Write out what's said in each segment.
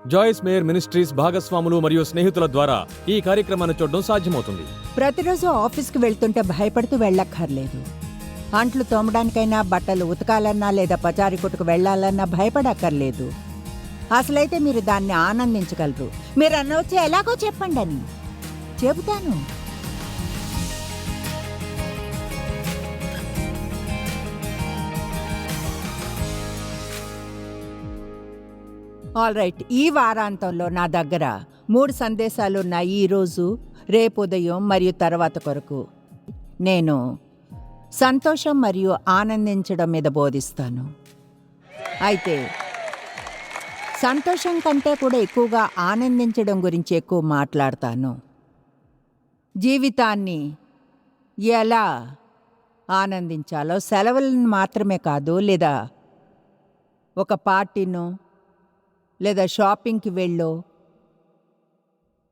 జాయిస్ mayor ministries భాగస్వాములు మరియు స్నేహితుల ద్వారా ఈ కార్యక్రమాన్ని చూడడం సాధ్యమవుతుంది. ప్రతిరోజు ఆఫీస్కి వెళ్తుంటే భయపడుతూ వెళ్ళక్కర్లేదు. అంట్లు తోమడానికైనా, బట్టలు ఉతకాలన్నా లేదా పచారీ కొట్టుకు వెళ్లాలన్నా భయపడక్కర్లేదు. అసలైతే మీరు దాన్ని ఆనందించగలరు. మీరు అనవచ్చి ఎలాగో చెప్పండి అని చెబుతాను. ఆల్ రైట్, ఈ వారాంతంలో నా దగ్గర 3 సందేశాలున్నాయి. ఈరోజు, రేపు ఉదయం మరియు తర్వాత కొరకు నేను సంతోషం మరియు ఆనందించడం మీద బోధిస్తాను. అయితే సంతోషం కంటే కూడా ఎక్కువగా ఆనందించడం గురించి ఎక్కువ మాట్లాడతాను. జీవితాన్ని ఎలా ఆనందించాలో, సెలవులను మాత్రమే కాదు, లేదా ఒక పార్టీనో లేదా షాపింగ్కి వెళ్ళో,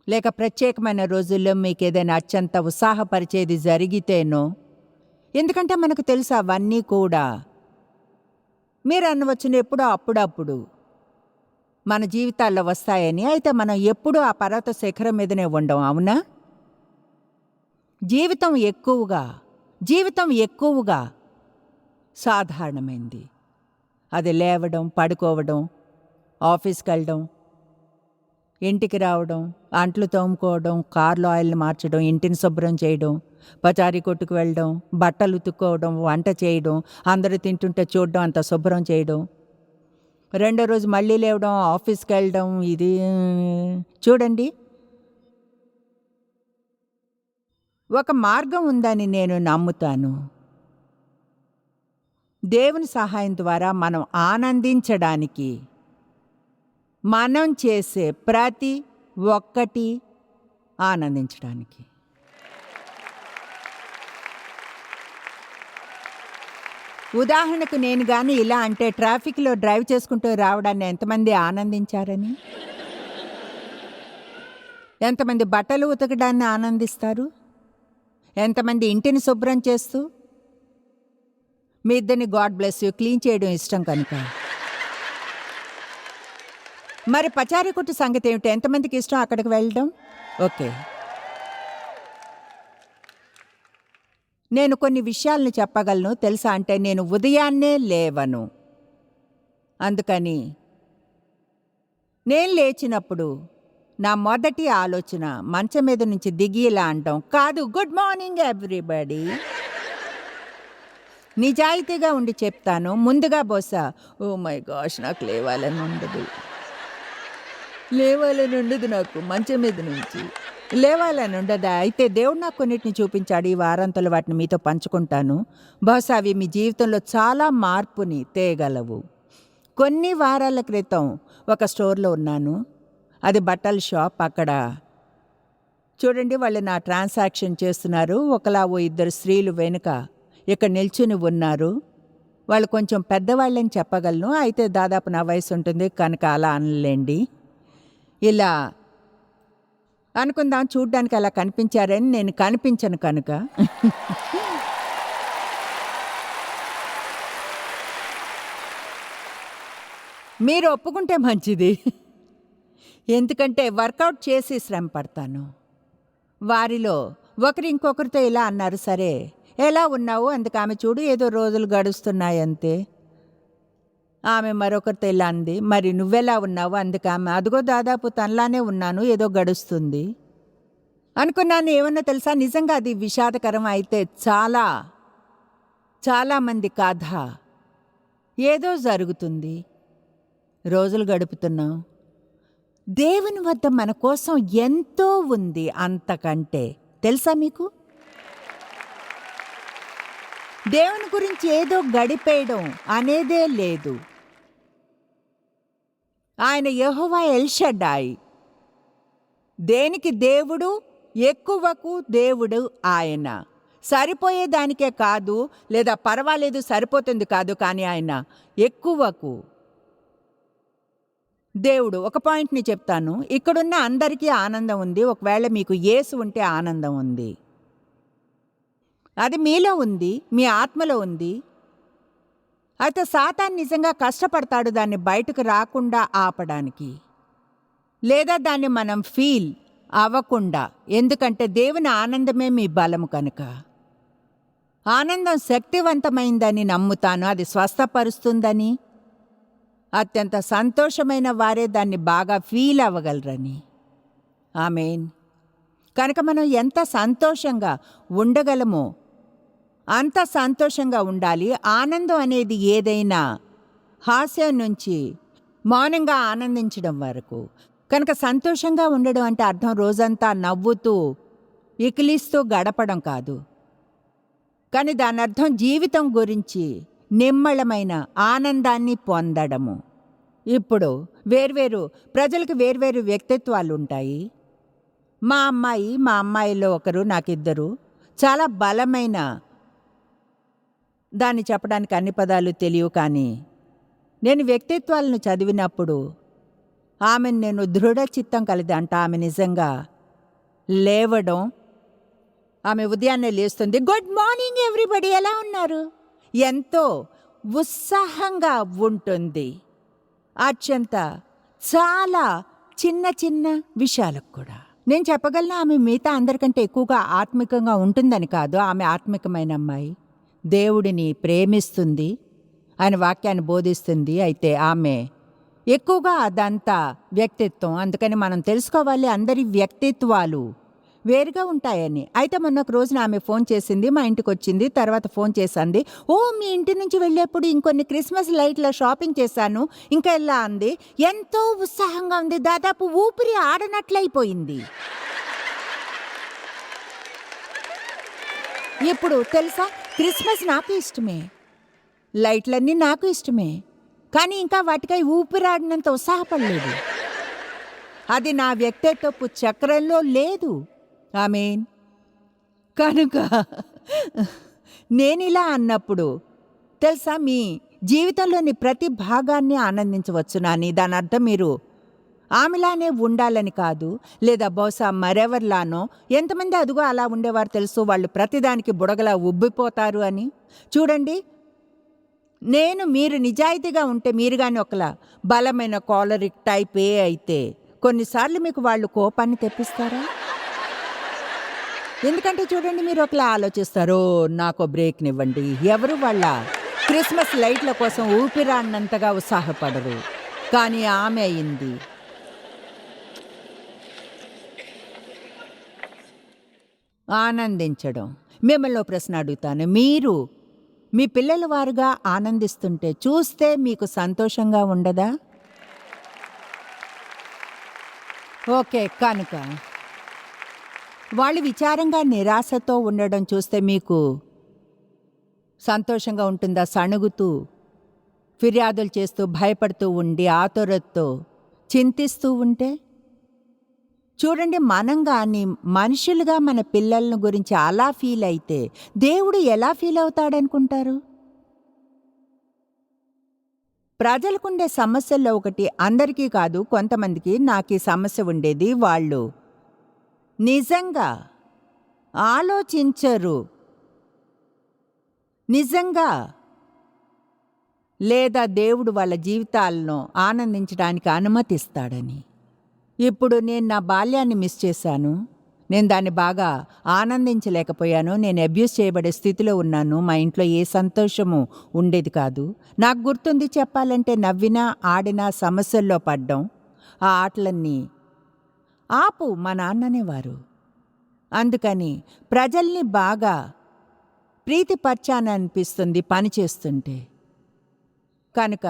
లేక ప్రత్యేకమైన రోజుల్లో మీకు ఏదైనా అత్యంత ఉత్సాహపరిచేది జరిగితేనో. ఎందుకంటే మనకు తెలుసు అవన్నీ కూడా మీరు అనవచ్చును ఎప్పుడో అప్పుడప్పుడు మన జీవితాల్లో వస్తాయని. అయితే మనం ఎప్పుడూ ఆ పర్వత శిఖరం మీదనే ఉండం, అవునా? జీవితం ఎక్కువగా సాధారణమైంది. అది లేవడం, పడుకోవడం, ఆఫీస్కి వెళ్ళడం, ఇంటికి రావడం, అంట్లు తోముకోవడం, కార్లో ఆయిల్ని మార్చడం, ఇంటిని శుభ్రం చేయడం, పచారీ కొట్టుకు వెళ్ళడం, బట్టలు ఉతుక్కోవడం, వంట చేయడం, అందరూ తింటుంటే చూడడం, అంత శుభ్రం చేయడం, రెండో రోజు మళ్ళీ లేవడం, ఆఫీస్కి వెళ్ళడం. ఇది చూడండి, ఒక మార్గం ఉందని నేను నమ్ముతాను. దేవుని సహాయం ద్వారా మనం ఆనందించడానికి మనం చేసే ప్రతి ఒక్కటి ఆనందించడానికి. ఉదాహరణకు నేను కానీ ఇలా అంటే, ట్రాఫిక్లో డ్రైవ్ చేసుకుంటూ రావడాన్ని ఎంతమంది ఆనందించారని? ఎంతమంది బట్టలు ఉతకడాన్ని ఆనందిస్తారు? ఎంతమంది ఇంటిని శుభ్రం చేస్తూ? మీ ఇద్దరిని గాడ్ బ్లెస్ యూ క్లీన్ చేయడం ఇష్టం కనుక. మరి పచారీ కొట్టు సంగతి ఏమిటి? ఎంతమందికి ఇష్టం అక్కడికి వెళ్ళడం? ఓకే, నేను కొన్ని విషయాలను చెప్పగలను తెలుసా. అంటే నేను ఉదయాన్నే లేవను. అందుకని నేను లేచినప్పుడు నా మొదటి ఆలోచన మంచం మీద నుంచి దిగి ఇలా అంటాం కాదు, గుడ్ మార్నింగ్ ఎవ్రీబడి. నిజాయితీగా ఉండి చెప్తాను, ముందుగా బహుశా ఓ మై గాష్ నాకు లేవాలని ఉండదు నాకు మంచం మీద నుంచి లేవాలని ఉండదా? అయితే దేవుడు నాకు కొన్నిటిని చూపించాడు. ఈ వారాంతంలో వాటిని మీతో పంచుకుంటాను. బహుశా అవి మీ జీవితంలో చాలా మార్పుని తేగలవు. కొన్ని వారాల క్రితం ఒక స్టోర్లో ఉన్నాను. అది బట్టల షాప్. అక్కడ చూడండి, వాళ్ళు నా ట్రాన్సాక్షన్ చేస్తున్నారు. ఒకలా ఓ 2 స్త్రీలు వెనుక ఇక్కడ నిల్చుని ఉన్నారు. వాళ్ళు కొంచెం పెద్దవాళ్ళని చెప్పగలను. అయితే దాదాపు నా వయసు ఉంటుంది కనుక అలా అనలేండి. ఇలా అనుకుందాం, చూడ్డానికి అలా కనిపించారని. నేను కనిపించను కనుక. మీరు ఒప్పుకుంటే మంచిది, ఎందుకంటే వర్కౌట్ చేసి శ్రమ పడతాను. వారిలో ఒకరు ఇంకొకరితో ఇలా అన్నారు, సరే ఎలా ఉన్నావు? అందుకు ఆమె చూడు ఏదో రోజులు గడుస్తున్నాయంతే. ఆమె మరొకరితో ఇలా అంది, మరి నువ్వెలా ఉన్నావు? అందుకు ఆమె, అదిగో దాదాపు తనలానే ఉన్నాను, ఏదో గడుస్తుంది. అనుకున్నాను ఏమన్నా తెలుసా, నిజంగా అది విషాదకరం. అయితే చాలా చాలామంది కథ ఏదో జరుగుతుంది, రోజులు గడుపుతున్నాం. దేవుని వద్ద మన కోసం ఎంతో ఉంది. అంతకంటే తెలుసా మీకు? దేవుని గురించి ఏదో గడిపేయడం అనేదే లేదు. ఆయన యెహోవా ఎల్ షడ్డాయి, దేనికి దేవుడు, ఎక్కువకు దేవుడు ఆయన. సరిపోయేదానికే కాదు, లేదా పర్వాలేదు సరిపోతుంది కాదు, కానీ ఆయన ఎక్కువకు దేవుడు. ఒక పాయింట్ని చెప్తాను, ఇక్కడున్న అందరికీ ఆనందం ఉంది. ఒకవేళ మీకు యేసు ఉంటే ఆనందం ఉంది. అది మీలో ఉంది, మీ ఆత్మలో ఉంది. అయితే సాతాను నిజంగా కష్టపడతాడు దాన్ని బయటకు రాకుండా ఆపడానికి. లేదా దాన్ని మనం ఫీల్ అవ్వకుండా, ఎందుకంటే దేవుని ఆనందమే మీ బలము కనుక. ఆనందం శక్తివంతమైందని నమ్ముతాను, అది స్వస్థపరుస్తుందని. అత్యంత సంతోషమైన వారే దాన్ని బాగా ఫీల్ అవ్వగలరని. ఆమేన్. కనుక మనం ఎంత సంతోషంగా ఉండగలమో అంత సంతోషంగా ఉండాలి. ఆనందం అనేది ఏదైనా హాస్యం నుంచి మౌనంగా ఆనందించడం వరకు. కనుక సంతోషంగా ఉండడం అంటే అర్థం రోజంతా నవ్వుతూ ఇకిలిస్తూ గడపడం కాదు, కానీ దాని అర్థం జీవితం గురించి నిమ్మళమైన ఆనందాన్ని పొందడము. ఇప్పుడు వేర్వేరు ప్రజలకు వేర్వేరు వ్యక్తిత్వాలు ఉంటాయి. మా అమ్మాయిలో ఒకరు, నాకిద్దరు. చాలా బలమైన, దాన్ని చెప్పడానికి అన్ని పదాలు తెలియవు, కానీ నేను వ్యక్తిత్వాలను చదివినప్పుడు ఆమెను నేను దృఢ చిత్తం కలిది అంట. ఆమె నిజంగా లేవడం, ఆమె ఉదయాన్నే లేస్తుంది, గుడ్ మార్నింగ్ ఎవ్రీబడి, ఎలా ఉన్నారు, ఎంతో ఉత్సాహంగా ఉంటుంది. అత్యంత చాలా చిన్న చిన్న విషయాలకు కూడా. నేను చెప్పగలను ఆమె మిగతా అందరికంటే ఎక్కువగా ఆత్మికంగా ఉంటుందని కాదు. ఆమె ఆత్మికమైన అమ్మాయి, దేవుడిని ప్రేమిస్తుంది, ఆయన వాక్యాన్ని బోధిస్తుంది. అయితే ఆమె ఎక్కువగా అదంతా వ్యక్తిత్వం. అందుకని మనం తెలుసుకోవాలి అందరి వ్యక్తిత్వాలు వేరుగా ఉంటాయని. అయితే మొన్న ఒక రోజున ఆమె ఫోన్ చేసింది, మా ఇంటికి వచ్చింది. తర్వాత ఫోన్ చేసింది, ఓ మీ ఇంటి నుంచి వెళ్ళేప్పుడు ఇంకొన్ని క్రిస్మస్ లైట్ల షాపింగ్ చేశాను, ఇంకా ఎలా అంది. ఎంతో ఉత్సాహంగా ఉంది, దాదాపు ఊపిరి ఆడనట్లయిపోయింది. ఇప్పుడు తెలుసా, క్రిస్మస్ నాకు ఇష్టమే, లైట్లన్నీ నాకు ఇష్టమే, కానీ ఇంకా వాటికై ఊపిరాడినంత ఉత్సాహపడలేదు. అది నా వ్యక్తిత్వపు చక్రంలో లేదు. ఆమేన్. కనుక నేనిలా అన్నప్పుడు తెలుసా, మీ జీవితంలోని ప్రతి భాగాన్ని ఆనందించవచ్చునని. దాని అర్థం మీరు ఆమెలానే ఉండాలని కాదు, లేదా బహుశా మరెవరిలానో. ఎంతమంది అదుగో అలా ఉండేవారు తెలుసు, వాళ్ళు ప్రతిదానికి బుడగలా ఉబ్బిపోతారు అని. చూడండి, మీరు నిజాయితీగా ఉంటే, మీరు కానీ ఒకలా బలమైన కాలరిక్ టైప్ ఏ అయితే, కొన్నిసార్లు మీకు వాళ్ళు కోపాన్ని తెప్పిస్తారా? ఎందుకంటే చూడండి, మీరు ఒకలా ఆలోచిస్తారో నాకు బ్రేక్నివ్వండి. ఎవరు వాళ్ళ క్రిస్మస్ లైట్ల కోసం ఊపిరాడినంతగా ఉత్సాహపడరు, కానీ ఆమె అయింది. ఆనందించడం. మిమ్మల్ని ప్రశ్న అడుగుతాను, మీరు మీ పిల్లల వారుగా ఆనందిస్తుంటే చూస్తే మీకు సంతోషంగా ఉండదా? ఓకే, కనుక వాళ్ళు విచారంగా నిరాశతో ఉండడం చూస్తే మీకు సంతోషంగా ఉంటుందా? సణుగుతూ, ఫిర్యాదులు చేస్తూ, భయపడుతూ ఉండి, ఆతురతతో చింతిస్తూ ఉంటే? చూడండి, మనం కానీ మనుషులుగా మన పిల్లలను గురించి అలా ఫీల్ అయితే దేవుడు ఎలా ఫీల్ అవుతాడనుకుంటారు? ప్రజలకుండే సమస్యల్లో ఒకటి, అందరికీ కాదు కొంతమందికి నాకు ఈ సమస్య ఉండేది, వాళ్ళు నిజంగా ఆలోచించరు, నిజంగా, లేదా దేవుడు వాళ్ళ జీవితాలను ఆనందించడానికి అనుమతిస్తాడని. ఇప్పుడు నేను నా బాల్యాన్ని మిస్ చేశాను, నేను దాన్ని బాగా ఆనందించలేకపోయాను. నేను అబ్యూస్ చేయబడే స్థితిలో ఉన్నాను. మా ఇంట్లో ఏ సంతోషము ఉండేది కాదు. నాకు గుర్తుంది, చెప్పాలంటే నవ్వినా ఆడినా సమస్యల్లో పడ్డం. ఆ ఆటలన్నీ ఆపు మా నాన్ననేవారు. అందుకని ప్రజల్ని బాగా ప్రీతిపరచాననిపిస్తుంది పని చేస్తుంటే. కనుక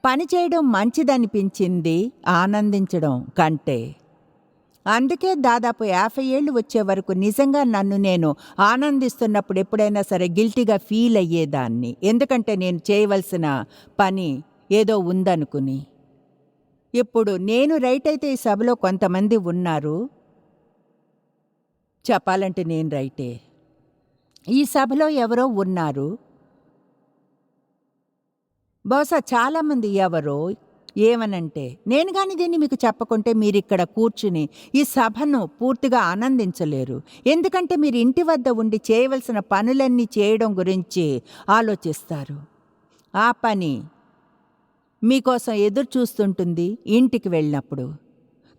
పని చేయడం మంచిదనిపించింది ఆనందించడం కంటే. అందుకే దాదాపు 50 ఏళ్ళు వచ్చే వరకు నిజంగా నన్ను నేను ఆనందిస్తున్నప్పుడు ఎప్పుడైనా సరే గిల్టీగా ఫీల్ అయ్యేదాన్ని, ఎందుకంటే నేను చేయవలసిన పని ఏదో ఉందనుకుని. ఇప్పుడు నేను రైట్ అయితే ఈ సభలో కొంతమంది ఉన్నారు, చెప్పాలంటే నేను రైటే. ఈ సభలో ఎవరో ఉన్నారు, బహుశా చాలామంది ఎవరో ఏమనంటే, నేను కానీ దీన్ని మీకు చెప్పకుంటే మీరిక్కడ కూర్చుని ఈ సభను పూర్తిగా ఆనందించలేరు. ఎందుకంటే మీరు ఇంటి వద్ద ఉండి చేయవలసిన పనులన్నీ చేయడం గురించి ఆలోచిస్తారు. ఆ పని మీకోసం ఎదురు చూస్తుంటుంది ఇంటికి వెళ్ళినప్పుడు.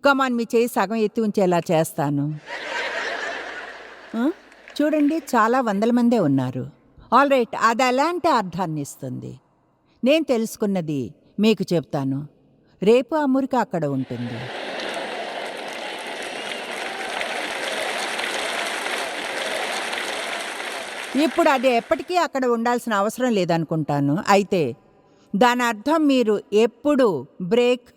కమాన్, మీ చేయి సగం ఎత్తి ఉంచేలా చేస్తాను. ఆ? చూడండి, చాలా వందల మందే ఉన్నారు. ఆల్ రైట్, అది ఎలాంటి అర్థాన్ని ఇస్తుంది? నేను తెలుసుకున్నది మీకు చెప్తాను. రేపు ఆ మురికి అక్కడ ఉంటుంది. ఇప్పుడు అది ఎప్పటికీ అక్కడ ఉండాల్సిన అవసరం లేదనుకుంటాను. అయితే దాని అర్థం మీరు ఎప్పుడు బ్రేక్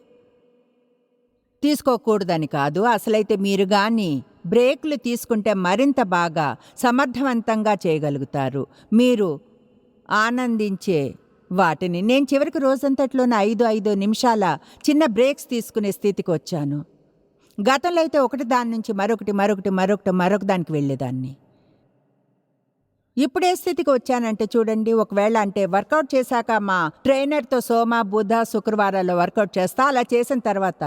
తీసుకోకూడదని కాదు. అసలైతే మీరు కానీ బ్రేక్లు తీసుకుంటే మరింత బాగా సమర్థవంతంగా చేయగలుగుతారు. మీరు ఆనందించే వాటిని. నేను చివరికి రోజంతట్లోనే 5 నిమిషాల చిన్న బ్రేక్స్ తీసుకునే స్థితికి వచ్చాను. గతంలో అయితే ఒకటి దాని నుంచి మరొక దానికి వెళ్ళేదాన్ని. ఇప్పుడే స్థితికి వచ్చానంటే చూడండి, ఒకవేళ అంటే వర్కౌట్ చేశాక మా ట్రైనర్తో సోమ, బుధ, శుక్రవారాల్లో వర్కౌట్ చేస్తా. అలా చేసిన తర్వాత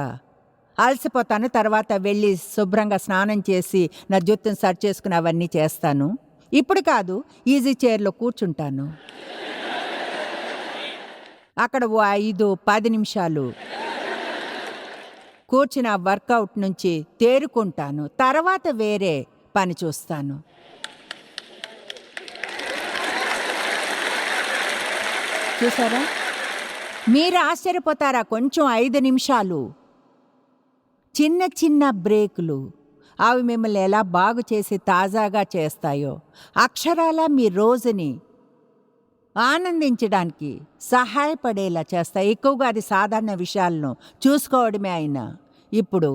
అలసిపోతాను. తర్వాత వెళ్ళి శుభ్రంగా స్నానం చేసి నా జుట్టును సరి చేసుకుని అవన్నీ చేస్తాను. ఇప్పుడు కాదు, ఈజీ చైర్లో కూర్చుంటాను. అక్కడ 5-10 నిమిషాలు కూర్చుని ఆ వర్కౌట్ నుంచి తేరుకుంటాను. తర్వాత వేరే పని చూస్తాను. చూసారా? మీరు ఆశ్చర్యపోతారా? కొంచెం 5 నిమిషాలు చిన్న చిన్న బ్రేకులు అవి మిమ్మల్ని ఎలా బాగు చేసి తాజాగా చేస్తాయో, అక్షరాల మీ రోజుని ఆనందించడానికి సహాయపడేలా చేస్తాయి. ఎక్కువగా అది సాధారణ విషయాలను చూసుకోవడమే అయినా. ఇప్పుడు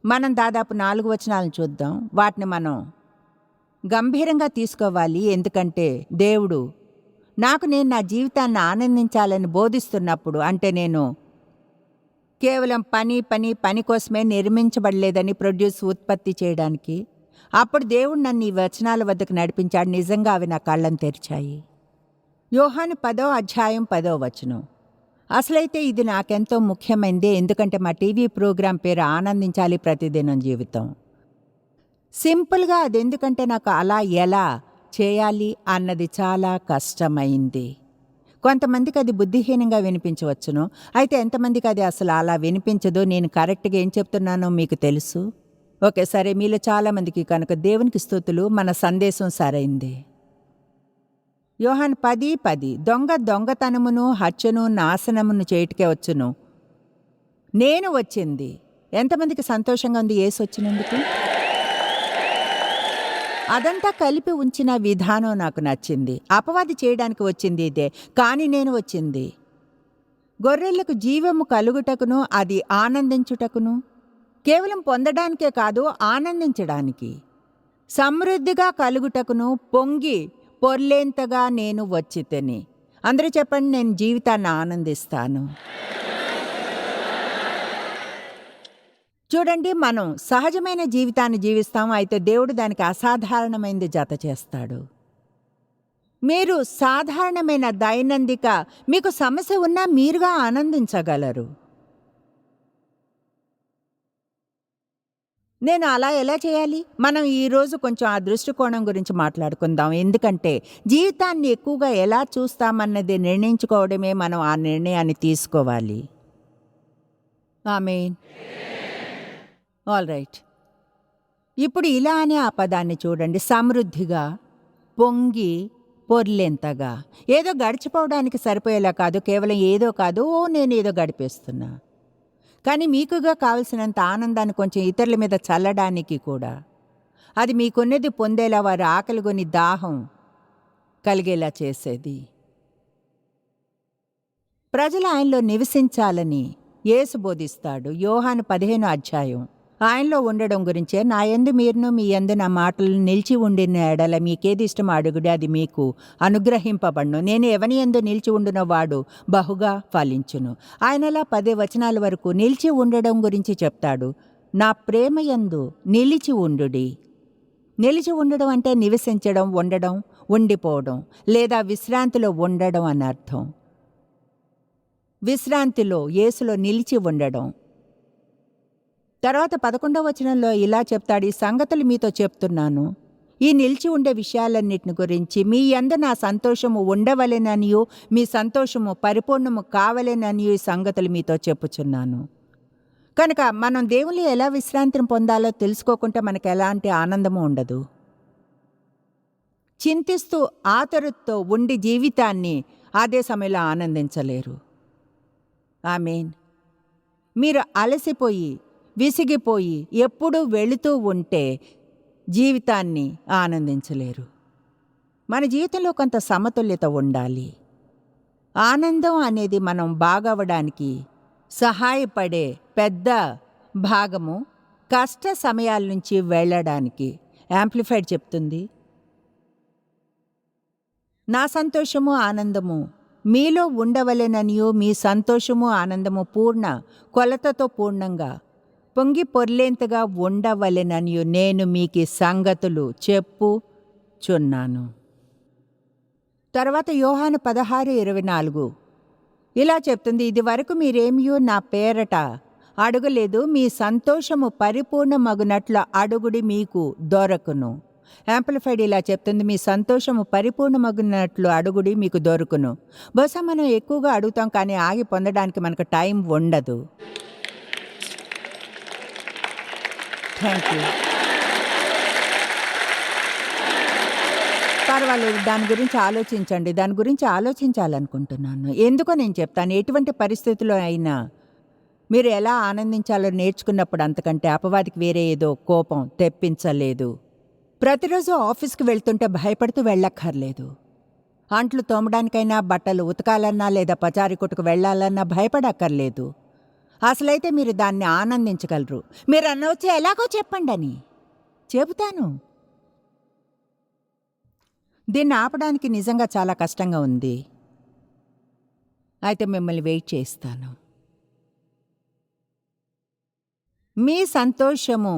మనం దాదాపు 4 వచనాలను చూద్దాం. వాటిని మనం గంభీరంగా తీసుకోవాలి. ఎందుకంటే దేవుడు నేను నా జీవితాన్ని ఆనందించాలని బోధిస్తున్నప్పుడు, అంటే నేను కేవలం పని కోసమే నిర్మించబడలేదని ఉత్పత్తి చేయడానికి, అప్పుడు దేవుడు నన్ను ఈ వచనాల వద్దకు నడిపించాడు. నిజంగా అవి నా కళ్ళను తెరిచాయి. యోహాను 10వ అధ్యాయం 10వ వచనం. అసలైతే ఇది నాకెంతో ముఖ్యమైనదే. ఎందుకంటే మా టీవీ ప్రోగ్రాం పేరు ఆనందించాలి ప్రతిదినం జీవితం. సింపుల్గా అది ఎందుకంటే నాకు అలా ఎలా చేయాలి అన్నది చాలా కష్టమైంది. కొంతమందికి అది బుద్ధిహీనంగా వినిపించవచ్చును. అయితే ఎంతమందికి అది అసలు అలా వినిపించదో. నేను కరెక్ట్గా ఏం చెప్తున్నానో మీకు తెలుసు. ఓకే, సరే. మీలో చాలామందికి కనుక దేవునికి స్తుతులు. మన సందేశం సరైంది. యోహాను 10:10 దొంగతనమును, హత్యను, నాశనమును చేయుటకే వచ్చును. నేను వచ్చింది. ఎంతమందికి సంతోషంగా ఉంది యేసు వచ్చినందుకు? అదంతా కలిపి ఉంచిన విధానం నాకు నచ్చింది. అపవాది చేయడానికి వచ్చింది ఇదే, కానీ నేను వచ్చింది గొర్రెలకు జీవము కలుగుటకును, అది ఆనందించుటకును. కేవలం పొందడానికే కాదు, ఆనందించడానికి, సమృద్ధిగా కలుగుటకును, పొంగి పొర్లేంతగా నేను వచ్చితిని. అందరూ చెప్పండి, నేను జీవితాన్ని ఆనందిస్తాను. చూడండి, మనం సహజమైన జీవితాన్ని జీవిస్తాం. అయితే దేవుడు దానికి అసాధారణమైనది జత చేస్తాడు. మీరు సాధారణమైన దైనందిక మీకు సమస్య ఉన్నా మీరుగా ఆనందించగలరు. నేను అలా ఎలా చేయాలి? మనం ఈరోజు కొంచెం ఆ దృష్టికోణం గురించి మాట్లాడుకుందాం. ఎందుకంటే జీవితాన్ని ఎక్కువగా ఎలా చూస్తామన్నది నిర్ణయించుకోవడమే మనం ఆ నిర్ణయాన్ని తీసుకోవాలి. ఆమేన్. All right. ఇప్పుడు ఇలా అనే ఆ పదాన్ని చూడండి. సమృద్ధిగా, పొంగి పొర్లెంతగా. ఏదో గడిచిపోవడానికి సరిపోయేలా కాదు, కేవలం ఏదో కాదు, నేనేదో గడిపేస్తున్నా. కానీ మీకుగా కావలసినంత ఆనందాన్ని కొంచెం ఇతరుల మీద చల్లడానికి కూడా, అది మీకున్నది పొందేలా, వారి ఆకలిగొని దాహం కలిగేలా చేసేది. ప్రజలు ఆయనలో నివసించాలని యేసు బోధిస్తాడు. యోహాను 15వ అధ్యాయం ఆయనలో ఉండడం గురించే. నా యందు మీరును, మీ యందు నా మాటలు నిలిచి ఉండిన ఎడల మీకేది ఇష్టమో అడుగుడి, అది మీకు అనుగ్రహింపబడును. నేను ఎవని యందు నిలిచి ఉండునో వాడు బహుగా ఫలించును. ఆయనలా 10 వచనాల వరకు నిలిచి ఉండడం గురించి చెప్తాడు. నా ప్రేమ యందు నిలిచి ఉండుడి. నిలిచి ఉండడం అంటే నివసించడం, ఉండడం, ఉండిపోవడం, లేదా విశ్రాంతిలో ఉండడం అని అర్థం. విశ్రాంతిలో, యేసులో నిలిచి ఉండడం. తర్వాత 11వ వచనంలో ఇలా చెప్తాడు, ఈ సంగతులు మీతో చెప్తున్నాను, ఈ నిలిచి ఉండే విషయాలన్నిటిని గురించి. మీ యందు నా సంతోషము ఉండవలెననియు, మీ సంతోషము పరిపూర్ణము కావలెననియు ఈ సంగతులు మీతో చెప్పుచున్నాను. కనుక మనం దేవునిలో ఎలా విశ్రాంతిని పొందాలో తెలుసుకోకుంటే మనకు ఎలాంటి ఆనందము ఉండదు. చింతిస్తూ ఆతరుతో ఉండి జీవితాన్ని అదే సమయంలో ఆనందించలేరు. ఆమేన్. మీరు అలసిపోయి విసిగిపోయి ఎప్పుడూ వెళుతూ ఉంటే జీవితాన్ని ఆనందించలేరు. మన జీవితంలో కొంత సమతుల్యత ఉండాలి. ఆనందం అనేది మనం బాగవడానికి సహాయపడే పెద్ద భాగము కష్ట సమయాల నుంచి వెళ్ళడానికి. యాంప్లిఫైడ్ చెప్తుంది, నా సంతోషము ఆనందము మీలో ఉండవలెననియు మీ సంతోషము ఆనందము పూర్ణ కొలతతో పూర్ణంగా పొంగి పొర్లేంతగా ఉండవలెననియు నేను మీకు సంగతులు చెప్పుచున్నాను. తర్వాత యోహాను 16:24 ఇలా చెప్తుంది, ఇది వరకు మీరేమియో నా పేరట అడుగలేదు, మీ సంతోషము పరిపూర్ణమగునట్లు అడుగుడి మీకు దొరకును. యాంప్లిఫైడ్ ఇలా చెప్తుంది, మీ సంతోషము పరిపూర్ణమగునట్లు అడుగుడి మీకు దొరుకును. బహుశా మనం ఎక్కువగా అడుగుతాం, కానీ ఆగి పొందడానికి మనకు టైం ఉండదు. Thank you. పర్వాలేదు, దాని గురించి ఆలోచించండి. దాని గురించి ఆలోచించాలనుకుంటున్నాను. ఎందుకో నేను చెప్తాను. ఎటువంటి పరిస్థితుల్లో అయినా మీరు ఎలా ఆనందించాలో నేర్చుకున్నప్పుడు అంతకంటే అపవాదికి వేరే ఏదో కోపం తెప్పించలేదు. ప్రతిరోజు ఆఫీస్కి వెళ్తుంటే భయపడుతూ వెళ్ళక్కర్లేదు. అంట్లు తోమడానికైనా, బట్టలు ఉతకాలన్నా లేదా పచారీ కొట్టుకు వెళ్ళాలన్నా భయపడక్కర్లేదు. అసలైతే మీరు దాన్ని ఆనందించగలరు. మీరు అనవచ్చే ఎలాగో చెప్పండి అని చెబుతాను. దీన్ని ఆపడానికి నిజంగా చాలా కష్టంగా ఉంది. అయితే మిమ్మల్ని వెయిట్ చేస్తాను. మీ సంతోషము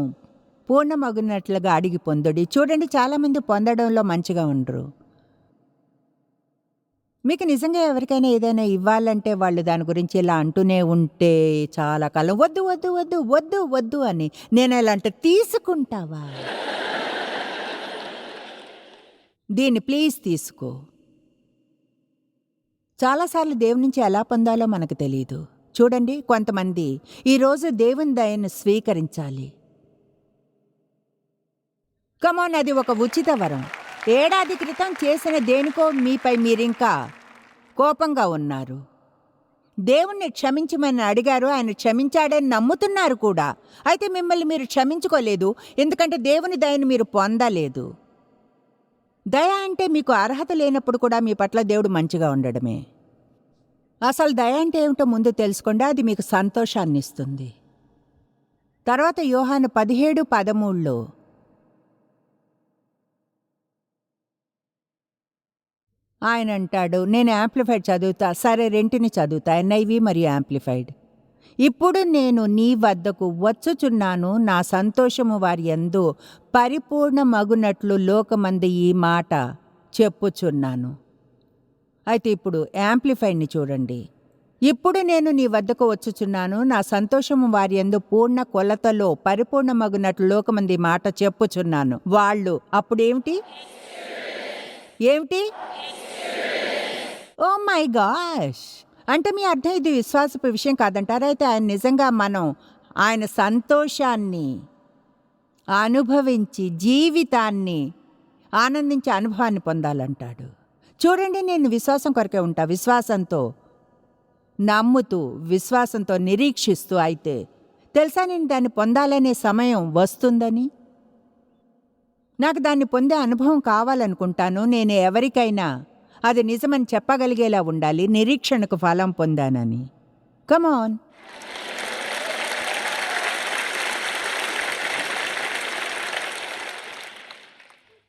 పూర్ణమగునట్లుగా అడిగి పొందుడి. చూడండి, చాలామంది పొందడంలో మంచిగా ఉండరు. మీకు నిజంగా ఎవరికైనా ఏదైనా ఇవ్వాలంటే వాళ్ళు దాని గురించి ఇలా అంటూనే ఉంటే చాలా కాలం వద్దు వద్దు వద్దు వద్దు వద్దు అని. నేను ఎలా అంటే, తీసుకుంటావా, దీన్ని ప్లీజ్ తీసుకో. చాలాసార్లు దేవుని నుంచి ఎలా పొందాలో మనకు తెలియదు. చూడండి, కొంతమంది ఈరోజు దేవుని దయను స్వీకరించాలి. కమోన్, అది ఒక ఉచిత వరం. ఏడాది క్రితం చేసిన దేనికో మీపై మీరింకా కోపంగా ఉన్నారు. దేవుణ్ణి క్షమించమని అడిగారు, ఆయన క్షమించాడని నమ్ముతున్నారు కూడా. అయితే మిమ్మల్ని మీరు క్షమించుకోలేదు, ఎందుకంటే దేవుని దయను మీరు పొందలేదు. దయ అంటే మీకు అర్హత లేనప్పుడు కూడా మీ పట్ల దేవుడు మంచిగా ఉండడమే. అసలు దయ అంటే ఏమిటో ముందు తెలుసుకోండి, అది మీకు సంతోషాన్ని ఇస్తుంది. తర్వాత యోహాను 17:13 ఆయన అంటాడు, నేను యాంప్లిఫైడ్ చదువుతా, సరే రెంటిని చదువుతా, NIV మరియు యాంప్లిఫైడ్. ఇప్పుడు నేను నీ వద్దకు వచ్చుచున్నాను, నా సంతోషము వారి యందు పరిపూర్ణమగునట్లు లోకమందు ఈ మాట చెప్పుచున్నాను. అయితే ఇప్పుడు యాంప్లిఫైడ్ని చూడండి. ఇప్పుడు నేను నీ వద్దకు వచ్చుచున్నాను, నా సంతోషము వారి యందు పూర్ణ కొలతలో పరిపూర్ణమగునట్లు లోకమందు ఈ మాట చెప్పుచున్నాను. వాళ్ళు అప్పుడేమిటి ఏమిటి ఓ మై గాష్ అంటే మీ అర్థం ఇది విశ్వాసపు విషయం కాదంటారా? అయితే ఆయన నిజంగా మనం ఆయన సంతోషాన్ని అనుభవించి జీవితాన్ని ఆనందించే అనుభవాన్ని పొందాలంటాడు. చూడండి, నేను విశ్వాసం కొరకే ఉంటా, విశ్వాసంతో నమ్ముతూ, విశ్వాసంతో నిరీక్షిస్తూ. అయితే తెలుసా, నేను దాన్ని పొందాలనే సమయం వస్తుందని. నాకు దాన్ని పొందే అనుభవం కావాలనుకుంటాను. నేను ఎవరికైనా అది నిజమని చెప్పగలిగేలా ఉండాలి, నిరీక్షణకు ఫలం పొందానని. కమాన్,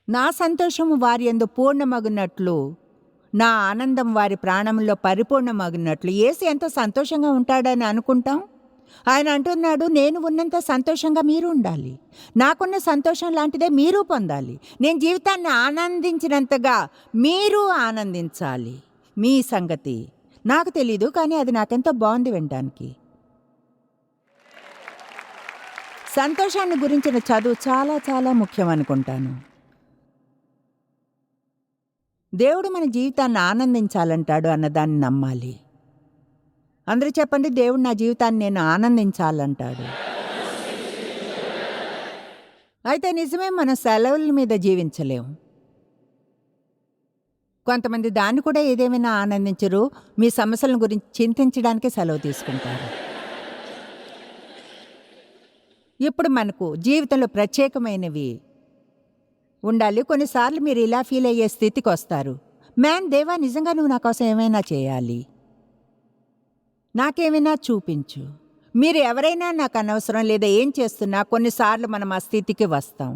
నా సంతోషము వారి యందు పూర్ణమగునట్లు, నా ఆనందం వారి ప్రాణంలో పరిపూర్ణమగునట్లు. యేసు ఎంత సంతోషంగా ఉంటాడని అనుకుంటాం. ఆయన అంటున్నాడు, నేను ఉన్నంత సంతోషంగా మీరు ఉండాలి, నాకున్న సంతోషం లాంటిదే మీరు పొందాలి. నేను జీవితాన్ని ఆనందించినంతగా మీరు ఆనందించాలి. మీ సంగతి నాకు తెలీదు, కానీ అది నాకెంతో బాగుంది వినడానికి. సంతోషాన్ని గురించిన చదువు చాలా చాలా ముఖ్యం అనుకుంటాను. దేవుడు మన జీవితాన్ని ఆనందించాలంటాడు అన్నదాన్ని నమ్మాలి. అందరూ చెప్పండి, దేవుడు నా జీవితాన్ని నేను ఆనందించాలంటాడు. అయితే నిజమే, మన సెలవుల మీద జీవించలేం. కొంతమంది దాన్ని కూడా ఏదేమైనా ఆనందించరు, మీ సమస్యల గురించి చింతించడానికే సెలవు తీసుకుంటారు. ఇప్పుడు మనకు జీవితంలో ప్రత్యేకమైనవి ఉండాలి. కొన్నిసార్లు మీరు ఇలా ఫీల్ అయ్యే స్థితికి వస్తారు, దేవా నిజంగా నువ్వు నా కోసం ఏమైనా చేయాలి, నాకేమైనా చూపించు. మీరు ఎవరైనా నాకు అనవసరం లేదా ఏం చేస్తున్నా కొన్నిసార్లు మనం ఆ స్థితికి వస్తాం.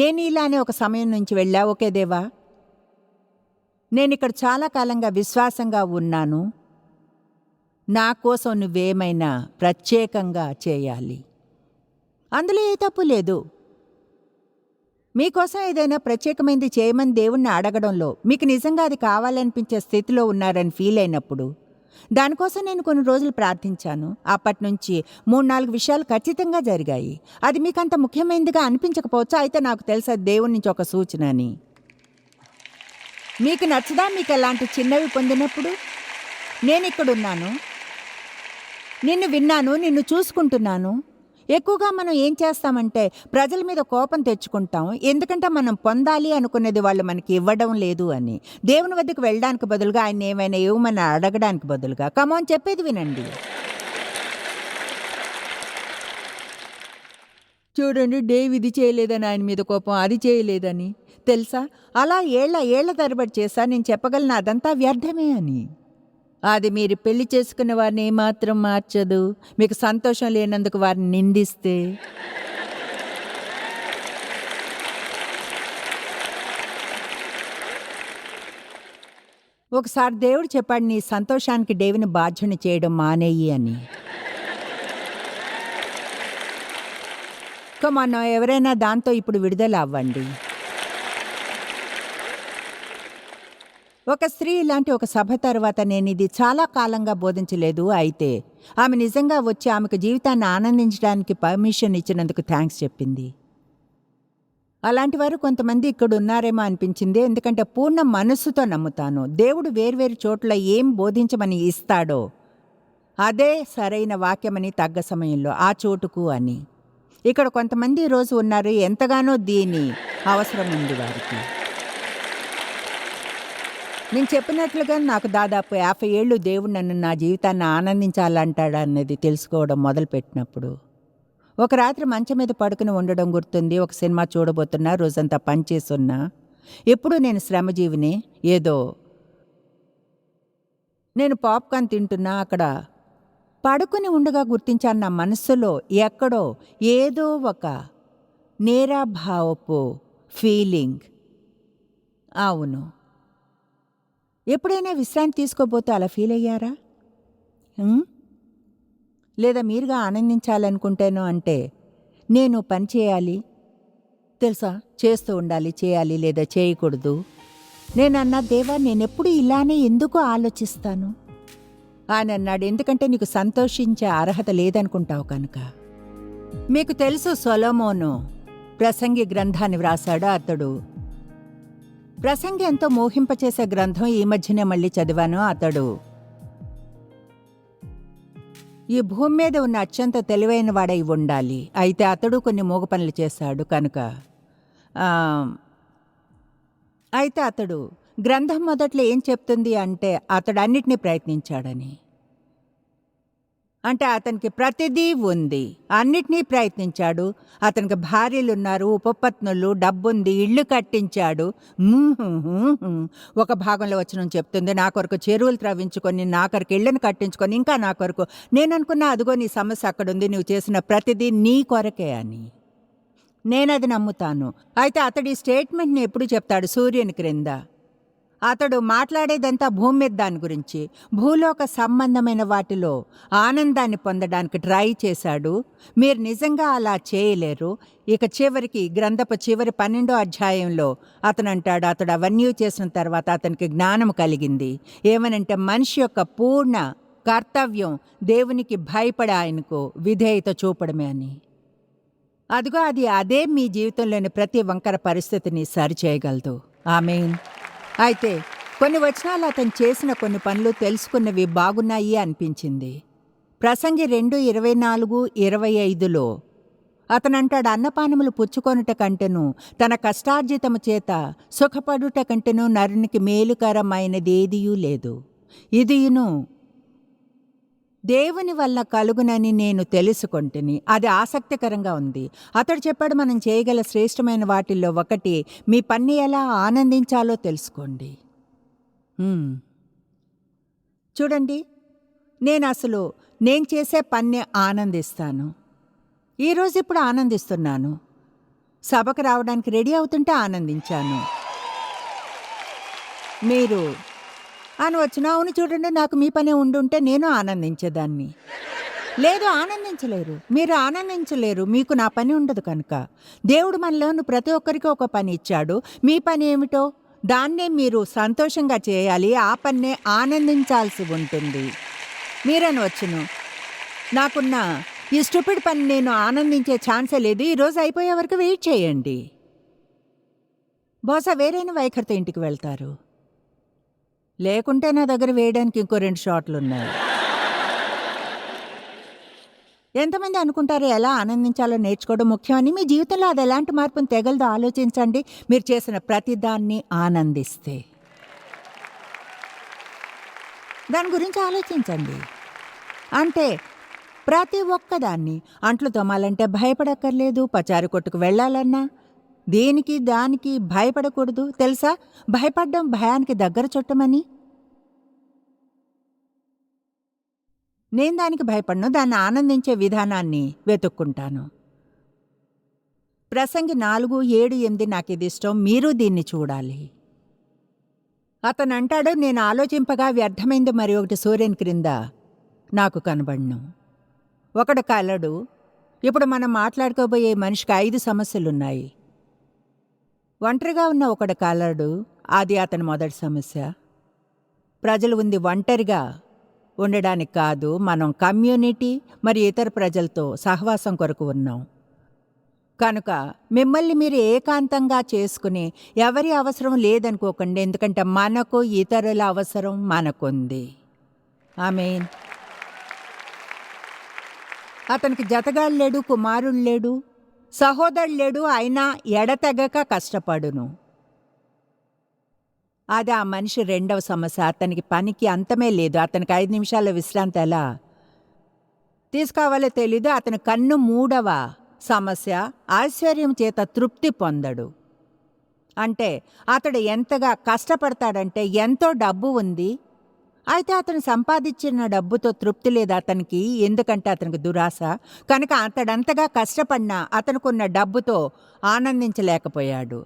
నేను ఇలానే ఒక సమయం నుంచి వెళ్ళా, ఓకే దేవా, నేను ఇక్కడ చాలా కాలంగా విశ్వాసంగా ఉన్నాను, నా కోసం నువ్వేమైనా ప్రత్యేకంగా చేయాలి. అందులో ఏ తప్పు లేదు. మీకోసం ఏదైనా ప్రత్యేకమైనది చేయమని దేవుణ్ణి అడగడంలో మీకు నిజంగా అది కావాలనిపించే స్థితిలో ఉన్నారని ఫీల్ అయినప్పుడు దానికోసం నేను కొన్ని రోజులు ప్రార్థించాను. అప్పటి నుంచి 3-4 విషయాలు ఖచ్చితంగా జరిగాయి. అది మీకు అంత ముఖ్యమైనదిగా అనిపించకపోవచ్చు, అయితే నాకు తెలుసా దేవుడి నుంచి ఒక సూచన అని. మీకు నచ్చదా? మీకు ఎలాంటి చిన్నవి పొందినప్పుడు నేను ఇక్కడున్నాను, నిన్ను విన్నాను, నిన్ను చూసుకుంటున్నాను. ఎక్కువగా మనం ఏం చేస్తామంటే ప్రజల మీద కోపం తెచ్చుకుంటాం, ఎందుకంటే మనం పొందాలి అనుకునేది వాళ్ళు మనకి ఇవ్వడం లేదు అని. దేవుని వద్దకు వెళ్ళడానికి బదులుగా ఆయన ఏమైనా ఇవ్వమని అడగడానికి బదులుగా కమాన్ చెప్పేది వినండి. చూడండి, డేవ్ ఇది చేయలేదని ఆయన మీద కోపం, అది చేయలేదని. తెలుసా, అలా ఏళ్ల తరబడి చేశా, నేను చెప్పగలను అదంతా వ్యర్థమే అని. అది మీరు పెళ్లి చేసుకున్న వారిని ఏమాత్రం మార్చదు. మీకు సంతోషం లేనందుకు వారిని నిందిస్తే ఒకసారి దేవుడు చెప్పాడు, నీ సంతోషానికి దేవుని బాధ్యత చేయడం మానేయి అని. కమాన్, ఎవరైనా దాంతో ఇప్పుడు విడుదల అవ్వండి. ఒక స్త్రీ ఇలాంటి ఒక సభ తర్వాత నేను ఇది చాలా కాలంగా బోధించలేదు, అయితే ఆమె నిజంగా వచ్చి ఆమెకు జీవితాన్ని ఆనందించడానికి పర్మిషన్ ఇచ్చినందుకు థ్యాంక్స్ చెప్పింది. అలాంటి వారు కొంతమంది ఇక్కడ ఉన్నారేమో అనిపించింది, ఎందుకంటే పూర్ణ మనస్సుతో నమ్ముతాను దేవుడు వేర్వేరు చోట్ల ఏం బోధించమని ఇస్తాడో అదే సరైన వాక్యమని తగ్గ సమయంలో ఆ చోటుకు అని. ఇక్కడ కొంతమంది ఈరోజు ఉన్నారు, ఎంతగానో దీని అవసరం ఉంది వారికి. నేను చెప్పినట్లుగా నాకు దాదాపు 50 ఏళ్ళు దేవుడు నన్ను నా జీవితాన్ని ఆనందించాలంటాడన్నది తెలుసుకోవడం మొదలుపెట్టినప్పుడు ఒక రాత్రి మంచం మీద పడుకుని ఉండడం గుర్తుంది. ఒక సినిమా చూడబోతున్నా, రోజంతా పనిచేస్తున్నా. ఎప్పుడు నేను శ్రమజీవిని. ఏదో నేను పాప్కార్న్ తింటున్నా, అక్కడ పడుకుని ఉండగా గుర్తించాను, నా మనస్సులో ఎక్కడో ఏదో ఒక నేరాభావపు ఫీలింగ్. అవును, ఎప్పుడైనా విశ్రాంతి తీసుకోబోతే అలా ఫీల్ అయ్యారా? లేదా మీరుగా ఆనందించాలనుకుంటేనో, అంటే నేను పని చేయాలి, తెలుసా, చేస్తూ ఉండాలి, చేయాలి లేదా చేయకూడదు. నేను అన్నా, దేవా నేనెప్పుడు ఇలానే ఎందుకు ఆలోచిస్తాను? ఆయన అన్నాడు, ఎందుకంటే నీకు సంతోషించే అర్హత లేదనుకుంటావు కనుక. మీకు తెలుసు, సొలొమోను ప్రసంగి గ్రంథాన్ని వ్రాసాడు. అతడు ప్రసంగి ఎంతో మోహింపచేసే గ్రంథం, ఈ మధ్యనే మళ్ళీ చదివాను. అతడు ఈ భూమి మీద ఉన్న అత్యంత తెలివైన వాడై ఉండాలి, అయితే అతడు కొన్ని మూగ పనులు చేశాడు కనుక. అయితే అతడు గ్రంథం మొదట్లో ఏం చెప్తుంది అంటే అతడు అన్నిటినీ ప్రయత్నించాడని. అంటే అతనికి ప్రతిదీ ఉంది, అన్నిటినీ ప్రయత్నించాడు. అతనికి భార్యలున్నారు, ఉపపత్నులు, డబ్బుంది, ఇళ్ళు కట్టించాడు. ఒక భాగంలో వచనం చెప్తుంది, నా కొరకు చెరువులు త్రవ్వించుకొని, నా కొరకు ఇళ్ళను కట్టించుకొని, ఇంకా నా కొరకు. నేను అనుకున్నా, అదిగో నీ సమస్య అక్కడుంది, నువ్వు చేసిన ప్రతిదీ నీ కొరకే అని. నేనది నమ్ముతాను. అయితే అతడి స్టేట్మెంట్ని ఎప్పుడు చెప్తాడు? సూర్యుని క్రింద. అతడు మాట్లాడేదంతా భూమి మీద దాని గురించి, భూలోక సంబంధమైన వాటిలో ఆనందాన్ని పొందడానికి ట్రై చేశాడు. మీరు నిజంగా అలా చేయలేరు. ఇక చివరికి గ్రంథపు చివరి 12వ అధ్యాయంలో అతను అంటాడు, అతడు అవన్నీ చేసిన తర్వాత అతనికి జ్ఞానం కలిగింది. ఏమనంటే మనిషి యొక్క పూర్ణ కర్తవ్యం దేవునికి భయపడి ఆయనకు విధేయత చూపడమే అని. అదిగో అదే మీ జీవితంలోని ప్రతి వంకర పరిస్థితిని సరిచేయగలదు. ఆమేన్. అయితే కొన్ని వచనాలు అతను చేసిన కొన్ని పనులు తెలుసుకున్నవి బాగున్నాయి అనిపించింది. ప్రసంగి 2:24-25లో అతనంటాడు, అన్నపానములు పుచ్చుకొనుట కంటెను తన కష్టార్జితము చేత సుఖపడుట కంటెను నరునికి మేలుకరమైనదేదియూ లేదు. ఇదియును దేవుని వల్ల కలుగునని నేను తెలుసుకొంటిని. అది ఆసక్తికరంగా ఉంది. అతడు చెప్పాడు, మనం చేయగల శ్రేష్టమైన వాటిల్లో ఒకటి, మీ పని ఎలా ఆనందించాలో తెలుసుకోండి. చూడండి, నేను చేసే పని ఆనందిస్తాను. ఈరోజు ఇప్పుడు ఆనందిస్తున్నాను. సభకు రావడానికి రెడీ అవుతుంటే ఆనందించాను. మీరు అనవచ్చును, అవును చూడండి, నాకు మీ పని ఉండుంటే నేను ఆనందించేదాన్ని. లేదు, ఆనందించలేరు. మీరు ఆనందించలేరు, మీకు నా పని ఉండదు కనుక. దేవుడు మనలోని ప్రతి ఒక్కరికి ఒక పని ఇచ్చాడు. మీ పని ఏమిటో దాన్నే మీరు సంతోషంగా చేయాలి. ఆ పన్నే ఆనందించాల్సి ఉంటుంది. మీరనవచ్చును, నాకున్న ఈ స్టూపిడ్ పని నేను ఆనందించే ఛాన్సే లేదు, ఈరోజు అయిపోయే వరకు వెయిట్ చేయండి. బహుశా వేరైన వైఖరితో ఇంటికి వెళ్తారు. లేకుంటే నా దగ్గర వేయడానికి ఇంకో 2 షాట్లు ఉన్నాయి. ఎంతమంది అనుకుంటారు ఎలా ఆనందించాలో నేర్చుకోవడం ముఖ్యమని? మీ జీవితంలో అది ఎలాంటి మార్పును తెగలదో ఆలోచించండి. మీరు చేసిన ప్రతిదాన్ని ఆనందిస్తే దాని గురించి ఆలోచించండి. అంటే ప్రతి ఒక్కదాన్ని, అంట్లు తోమాలంటే భయపడక్కర్లేదు, పచారి కొట్టుకు వెళ్ళాలన్నా దేనికి దానికి భయపడకూడదు. తెలుసా, భయపడ్డం భయానికి దగ్గర చుట్టమని. నేను దానికి భయపడను, దాన్ని ఆనందించే విధానాన్ని వెతుక్కుంటాను. ప్రసంగి 4:7-8 నాకు ఇది ఇష్టం. మీరు దీన్ని చూడాలి. అతను అంటాడు, నేను ఆలోచింపగా వ్యర్థమైంది మరి ఒకటి సూర్యుని క్రింద నాకు కనబడును. ఒకడు కలడు. ఇప్పుడు మనం మాట్లాడుకోబోయే మనిషికి 5 సమస్యలున్నాయి. ఒంటరిగా ఉన్న ఒకడు కలడు, అది అతని మొదటి సమస్య. ప్రజలు ఉంది ఒంటరిగా ఉండడానికి కాదు, మనం కమ్యూనిటీ మరి ఇతర ప్రజలతో సహవాసం కొరకు ఉన్నాం. కనుక మిమ్మల్ని మీరు ఏకాంతంగా చేసుకుని ఎవరి అవసరం లేదనుకోకండి, ఎందుకంటే మనకు ఇతరుల అవసరం మనకుంది. ఆమేన్. అతనికి జతగాడు లేడు, కుమారుడు లేడు, సహోదరుడు లేడు, అయినా ఎడతెగక కష్టపడును. అది ఆ మనిషి రెండవ సమస్య. అతనికి పనికి అంతమే లేదు. అతనికి 5 నిమిషాల విశ్రాంతి ఎలా తీసుకోవాలో తెలీదు. అతని కన్ను మూడవ సమస్య, ఐశ్వర్యం చేత తృప్తి పొందడు. అంటే అతడు ఎంతగా కష్టపడతాడంటే, ఎంతో డబ్బు ఉంది, అయితే అతను సంపాదించిన డబ్బుతో తృప్తి లేదు అతనికి, ఎందుకంటే అతనికి దురాశ. కనుక అతడంతగా కష్టపడినా అతనుకున్న డబ్బుతో ఆనందించలేకపోయాడు.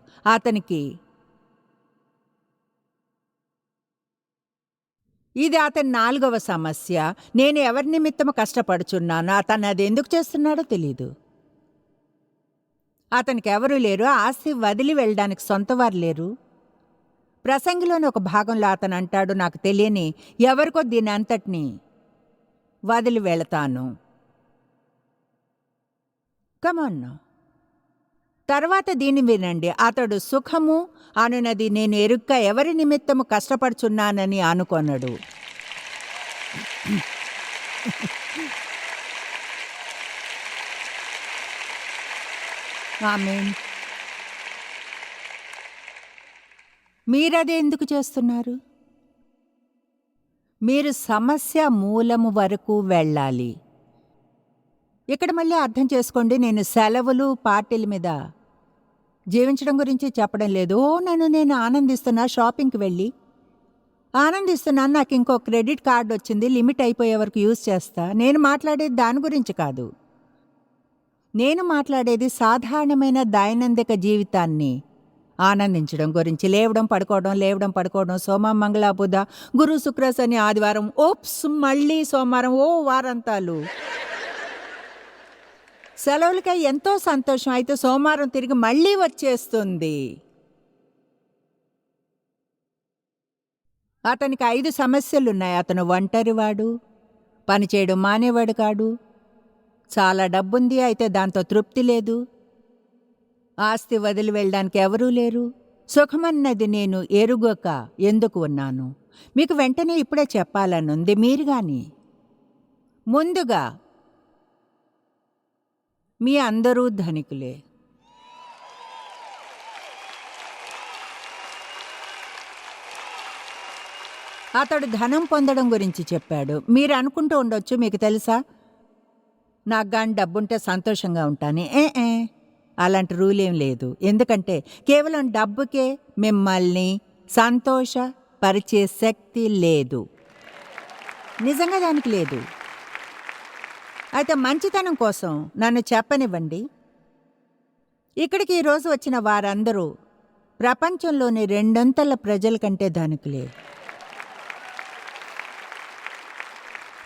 ఇది అతని 4వ సమస్య. నేను ఎవరి నిమిత్తము కష్టపడుచున్నాను, అతను అది ఎందుకు చేస్తున్నాడో తెలీదు. అతనికి ఎవరూ లేరు, ఆస్తి వదిలి వెళ్ళడానికి సొంతవారు లేరు. ప్రసంగిలోని ఒక భాగంలో అతను అంటాడు, నాకు తెలియని ఎవరికో దీని అంతటిని వదిలి వెళతాను. కమాన్. తర్వాత దీన్ని వినండి. అతడు సుఖము అనునది నేను ఎరుక్క ఎవరి నిమిత్తము కష్టపడుచున్నానని అనుకొనడు. ఆమేన్. మీరదే ఎందుకు చేస్తున్నారు? మీరు సమస్య మూలము వరకు వెళ్ళాలి. ఇక్కడ మళ్ళీ అర్థం చేసుకోండి, నేను సెలవులు పార్టీల మీద జీవించడం గురించి చెప్పడం లేదు. నేను ఆనందిస్తున్నా, షాపింగ్కి వెళ్ళి ఆనందిస్తున్నాను, నాకు ఇంకో క్రెడిట్ కార్డు వచ్చింది, లిమిట్ అయిపోయే వరకు యూజ్ చేస్తా. నేను మాట్లాడేది దాని గురించి కాదు. నేను మాట్లాడేది సాధారణమైన దైనందిక జీవితాన్ని ఆనందించడం గురించి. లేవడం పడుకోవడం, సోమ మంగళ బుధ గురు శుక్ర శని ఆదివారం, ఓప్స్ మళ్ళీ సోమవారం, వారాంతాలు సెలవులకై ఎంతో సంతోషం. అయితే సోమవారం తిరిగి మళ్ళీ వచ్చేస్తుంది. అతనికి 5 సమస్యలున్నాయి. అతను ఒంటరివాడు, పనిచేయడం మానేవాడు కాడు, చాలా డబ్బుంది అయితే దాంతో తృప్తి లేదు, ఆస్తి వదిలి వెళ్ళడానికి ఎవరూ లేరు, సుఖమన్నది నేను ఎరుగక ఎందుకు ఉన్నాను. మీకు వెంటనే ఇప్పుడే చెప్పాలనుంది. మీరు కానీ ముందుగా మీ అందరూ ధనికులే. అతడు ధనం పొందడం గురించి చెప్పాడు. మీరు అనుకుంటూ ఉండొచ్చు, మీకు తెలుసా, నాకు గాని డబ్బుంటే సంతోషంగా ఉంటాను. అలాంటి రూల్ ఏం లేదు. ఎందుకంటే కేవలం డబ్బుకే మిమ్మల్ని సంతోషపరిచే శక్తి లేదు. నిజంగా దానికి లేదు. అయితే మంచితనం కోసం నన్ను చెప్పనివ్వండి, ఇక్కడికి ఈరోజు వచ్చిన వారందరూ ప్రపంచంలోని 200 ప్రజల కంటే ధనికులే.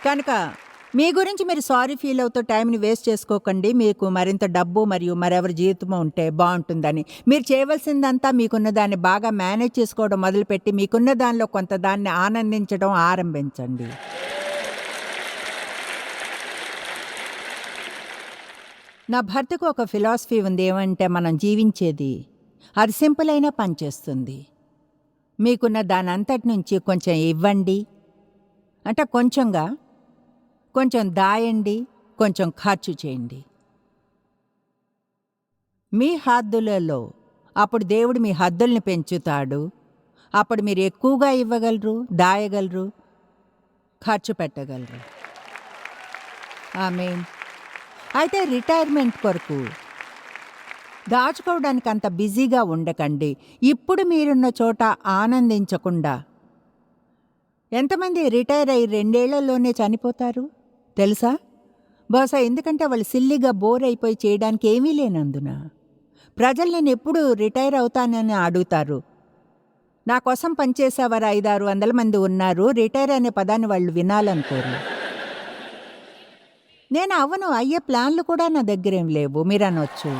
కనుక మీ గురించి మీరు సారీ ఫీల్ అవుతూ టైంని వేస్ట్ చేసుకోకండి. మీకు మరింత డబ్బు మరియు మరెవరి జీవితం ఉంటే బాగుంటుందని. మీరు చేయవలసిందంతా మీకున్న దాన్ని బాగా మేనేజ్ చేసుకోవడం మొదలుపెట్టి మీకున్న దానిలో కొంత దాన్ని ఆనందించడం ఆరంభించండి. నా భర్తకు ఒక ఫిలాసఫీ ఉంది. ఏమంటే మనం జీవించేది అది సింపుల్ అయినా పనిచేస్తుంది. మీకున్న దాని అంతటి నుంచి కొంచెం ఇవ్వండి, అంటే కొంచెం దాయండి, కొంచెం ఖర్చు చేయండి మీ హద్దులలో. అప్పుడు దేవుడు మీ హద్దుల్ని పెంచుతాడు. అప్పుడు మీరు ఎక్కువగా ఇవ్వగలరు, దాయగలరు, ఖర్చు పెట్టగలరు. ఆమేన్. అయితే రిటైర్మెంట్ కొరకు దాచుకోవడానికి అంత బిజీగా ఉండకండి. ఇప్పుడు మీరున్న చోట ఆనందించకుండా. ఎంతమంది రిటైర్ అయ్యి 2 ఏళ్లలోనే చనిపోతారు తెలుసా? బహుశా ఎందుకంటే వాళ్ళు సిల్లిగా బోర్ అయిపోయి చేయడానికి ఏమీ లేనందున. ప్రజలు నేను ఎప్పుడు రిటైర్ అవుతానని అడుగుతారు. నా కోసం పనిచేసేవారు 500-600 మంది ఉన్నారు. రిటైర్ అనే పదాన్ని వాళ్ళు వినాలనుకోరు. నేను అవ్వను, అయ్యే ప్లాన్లు కూడా నా దగ్గరేం లేవు మీరు అనొచ్చు.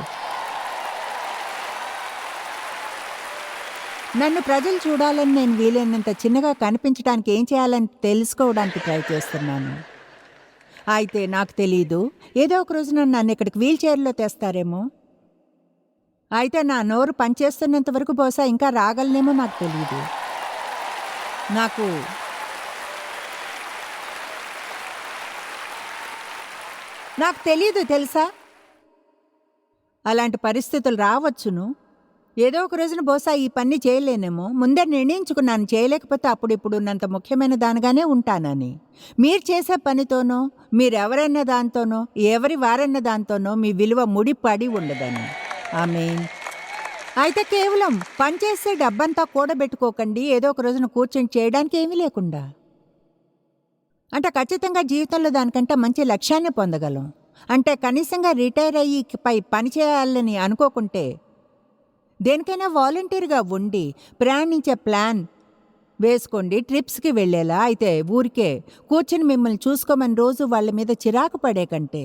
నన్ను ప్రజలు చూడాలని నేను వీలైనంత చిన్నగా కనిపించడానికి ఏం చేయాలని తెలుసుకోవడానికి ట్రై చేస్తున్నాను. అయితే నాకు తెలీదు, ఏదో ఒక రోజు నన్ను ఇక్కడికి వీల్ చైర్లో తెస్తారేమో. అయితే నా నోరు పనిచేస్తున్నంత వరకు బహుశా ఇంకా రాగలనేమో, నాకు తెలీదు. నాకు తెలీదు తెలుసా. అలాంటి పరిస్థితులు రావచ్చును. ఏదో ఒక రోజున బహుశా ఈ పని చేయలేనేమో. ముందే నిర్ణయించుకున్నాను చేయలేకపోతే అప్పుడు ఇప్పుడున్నంత ముఖ్యమైన దానిగానే ఉంటానని. మీరు చేసే పనితోనో, మీరెవరన్న దాంతోనో, ఎవరి వారన్న దాంతోనో మీ విలువ ముడిపడి ఉండదని. ఆమేన్. అయితే కేవలం పనిచేసే డబ్బంతా కూడబెట్టుకోకండి ఏదో ఒక రోజున కూర్చొని చేయడానికి ఏమీ లేకుండా. అంటే ఖచ్చితంగా జీవితంలో దానికంటే మంచి లక్ష్యాన్ని పొందగలం. అంటే కనీసంగా రిటైర్ అయ్యి పని చేయాలని అనుకోకుంటే దేనికైనా వాలంటీర్గా ఉండి ప్రయాణించే ప్లాన్ వేసుకోండి. ట్రిప్స్కి వెళ్ళేలా. అయితే ఊరికే కూర్చుని మిమ్మల్ని చూసుకోమని రోజు వాళ్ళ మీద చిరాకు పడే కంటే.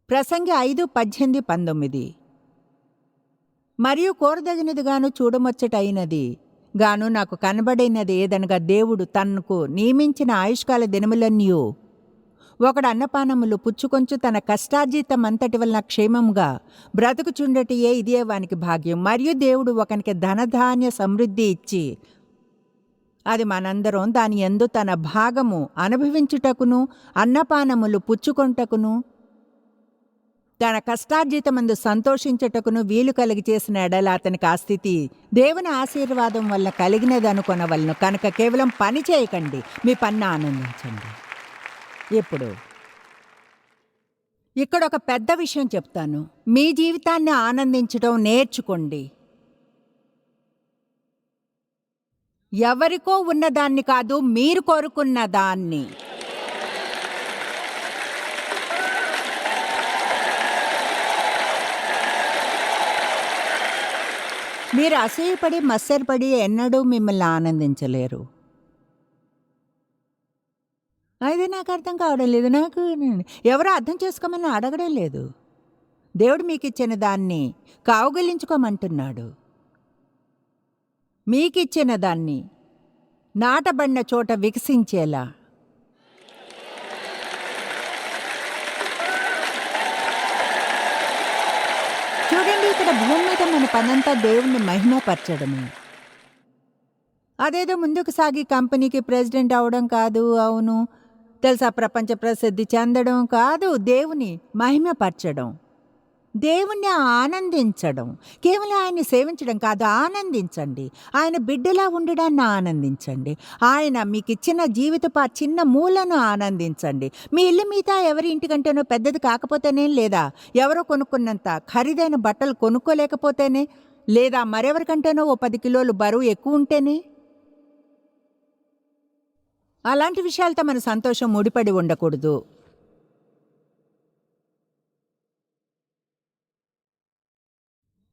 ప్రసంగి 5:18-19. మరియు కోరదగినదిగాను చూడముచ్చటైనది గాను నాకు కనబడినది ఏదనగా దేవుడు తనకు నియమించిన ఆయుష్కాల దినములన్నయూ ఒకడు అన్నపానములు పుచ్చుకొంచు తన కష్టార్జితమంతటి వలన క్షేమముగా బ్రతుకుచుండటియే ఇదే వానికి భాగ్యం. మరియు దేవుడు ఒకనికి ధనధాన్య సమృద్ధి ఇచ్చి అది మనందరం దాని యందు తన భాగము అనుభవించుటకును అన్నపానములు పుచ్చుకొంటకును తన కష్టార్జితమందు సంతోషించుటకును వీలు కలిగి చేసిన ఎడల అతనికి ఆ స్థితి దేవుని ఆశీర్వాదం వల్ల కలిగినదనుకొనవలను. కనుక కేవలం పని చేయకండి, మీ పనిని ఆనందించండి. ఇప్పుడు ఇక్కడ ఒక పెద్ద విషయం చెప్తాను. మీ జీవితాన్ని ఆనందించడం నేర్చుకోండి. ఎవరికో ఉన్నదాన్ని కాదు, మీరు కోరుకున్న దాన్ని. మీరు అసూయపడి మత్సరపడి ఎన్నడూ మిమ్మల్ని ఆనందించలేరు. అది నాకు అర్థం కావడం లేదు. ఎవరో అర్థం చేసుకోమని అడగడం లేదు. దేవుడు మీకు ఇచ్చిన దాన్ని కావుగలించుకోమంటున్నాడు. మీకిచ్చిన దాన్ని నాటబడిన చోట వికసించేలా. చూడండి, ఇక్కడ భూమి మీద మన పనంతా దేవుణ్ణి మహిమపరచడమే. అదేదో ముందుకు సాగి కంపెనీకి ప్రెసిడెంట్ అవడం కాదు. అవును, తెలుసా, ప్రపంచ ప్రసిద్ధి చెందడం కాదు, దేవుని మహిమపరచడం, దేవుణ్ణి ఆనందించడం. కేవలం ఆయన్ని సేవించడం కాదు, ఆనందించండి. ఆయన బిడ్డలా ఉండడాన్ని ఆనందించండి. ఆయన మీకు ఇచ్చిన జీవితపు ఆ చిన్న మూలను ఆనందించండి. మీ ఇల్లు మిగతా ఎవరి ఇంటికంటేనో పెద్దది కాకపోతేనే, లేదా ఎవరో కొనుక్కున్నంత ఖరీదైన బట్టలు కొనుక్కోలేకపోతేనే, లేదా మరెవరికంటేనో ఓ 10 కిలోలు బరువు ఎక్కువ ఉంటేనే, అలాంటి విషయాలతో మన సంతోషం ముడిపడి ఉండకూడదు.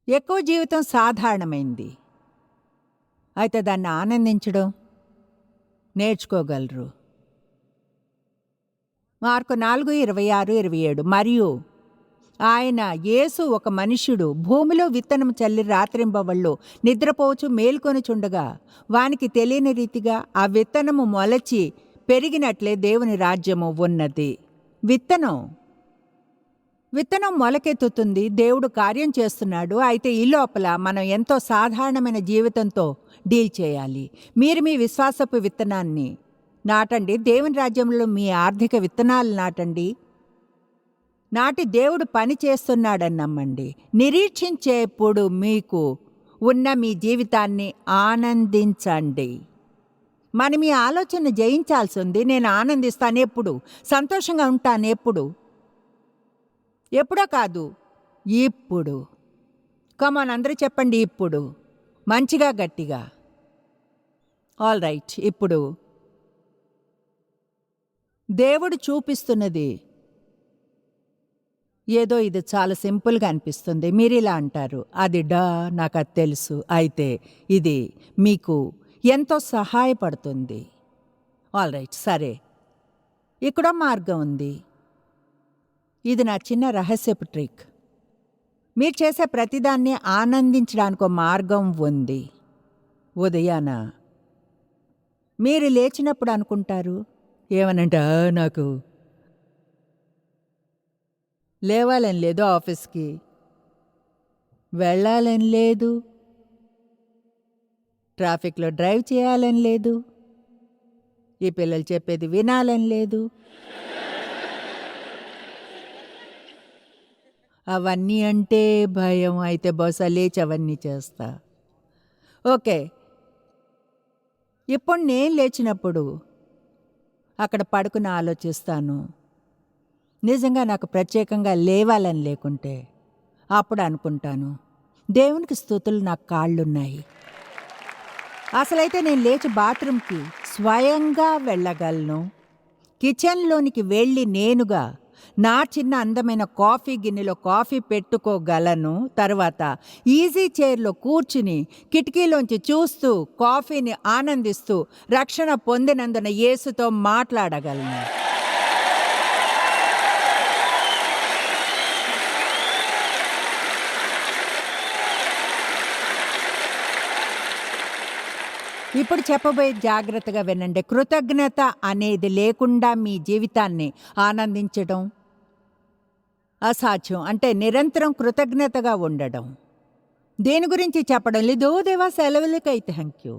ఎక్కువ జీవితం సాధారణమైంది, అయితే దాన్ని ఆనందించడం నేర్చుకోగలరు. మార్కు 4:26-27. మరియు ఆయన యేసు ఒక మనుష్యుడు భూమిలో విత్తనం చల్లి రాత్రింబవళ్ళు నిద్రపోవచ్చు మేల్కొనుచుండగా వానికి తెలియని రీతిగా ఆ విత్తనము మొలచి పెరిగినట్లే దేవుని రాజ్యము ఉన్నది. విత్తనం మొలకెత్తుతుంది, దేవుడు కార్యం చేస్తున్నాడు. అయితే ఈ లోపల మనం ఎంతో సాధారణమైన జీవితంతో డీల్ చేయాలి. మీరు మీ విశ్వాసపు విత్తనాన్ని నాటండి, దేవుని రాజ్యంలో మీ ఆర్థిక విత్తనాలు నాటండి. నాటి దేవుడు పని చేస్తున్నాడని నమ్మండి. నిరీక్షించేప్పుడు మీకు ఉన్న మీ జీవితాన్ని ఆనందించండి. మనం ఈ ఆలోచన జయించాల్సి ఉంది. నేను ఆనందిస్తాను ఎప్పుడు, సంతోషంగా ఉంటాను ఎప్పుడు, ఎప్పుడో కాదు, ఇప్పుడు. కమాన్, అందరూ చెప్పండి ఇప్పుడు, మంచిగా గట్టిగా. All right. ఇప్పుడు దేవుడు చూపిస్తున్నది ఏదో ఇది చాలా సింపుల్గా అనిపిస్తుంది. మీరు ఇలా అంటారు, అది నాకు అది తెలుసు. అయితే ఇది మీకు ఎంతో సహాయపడుతుంది. ఆల్ రైట్, సరే, ఇక్కడ మార్గం ఉంది. ఇది నా చిన్న రహస్యపు ట్రిక్. మీరు చేసే ప్రతిదాన్ని ఆనందించడానికి ఒక మార్గం ఉంది. ఉదయాన మీరు లేచినప్పుడు అనుకుంటారు ఏమనంటే, నాకు లేవాలని లేదు, ఆఫీస్కి వెళ్ళాలని లేదు, ట్రాఫిక్లో డ్రైవ్ చేయాలని లేదు, ఈ పిల్లలు చెప్పేది వినాలని లేదు. అవన్నీ అంటే భయం. అయితే బహుశా లేచి అవన్నీ చేస్తా. ఓకే, ఇప్పుడు నేను లేచినప్పుడు అక్కడ పడుకుని ఆలోచిస్తాను, నిజంగా నాకు ప్రత్యేకంగా లేవాలని లేకుంటే అప్పుడు అనుకుంటాను, దేవునికి స్తుతులు, నాకు కాళ్ళున్నాయి. అసలైతే నేను లేచి బాత్రూమ్కి స్వయంగా వెళ్ళగలను. కిచెన్లోనికి వెళ్ళి నేనుగా నా చిన్న అందమైన కాఫీ గిన్నెలో కాఫీ పెట్టుకోగలను. తర్వాత ఈజీ చైర్లో కూర్చుని కిటికీలోంచి చూస్తూ కాఫీని ఆనందిస్తూ రక్షణ పొందినందున యేసుతో మాట్లాడగలను. ఇప్పుడు చెప్పబోయే జాగ్రత్తగా వినండి. కృతజ్ఞత అనేది లేకుండా మీ జీవితాన్ని ఆనందించడం అసాధ్యం. అంటే నిరంతరం కృతజ్ఞతగా ఉండడం. దేని గురించి చెప్పడం లేదు, ఓ దేవా సెలవులకై థ్యాంక్ యూ,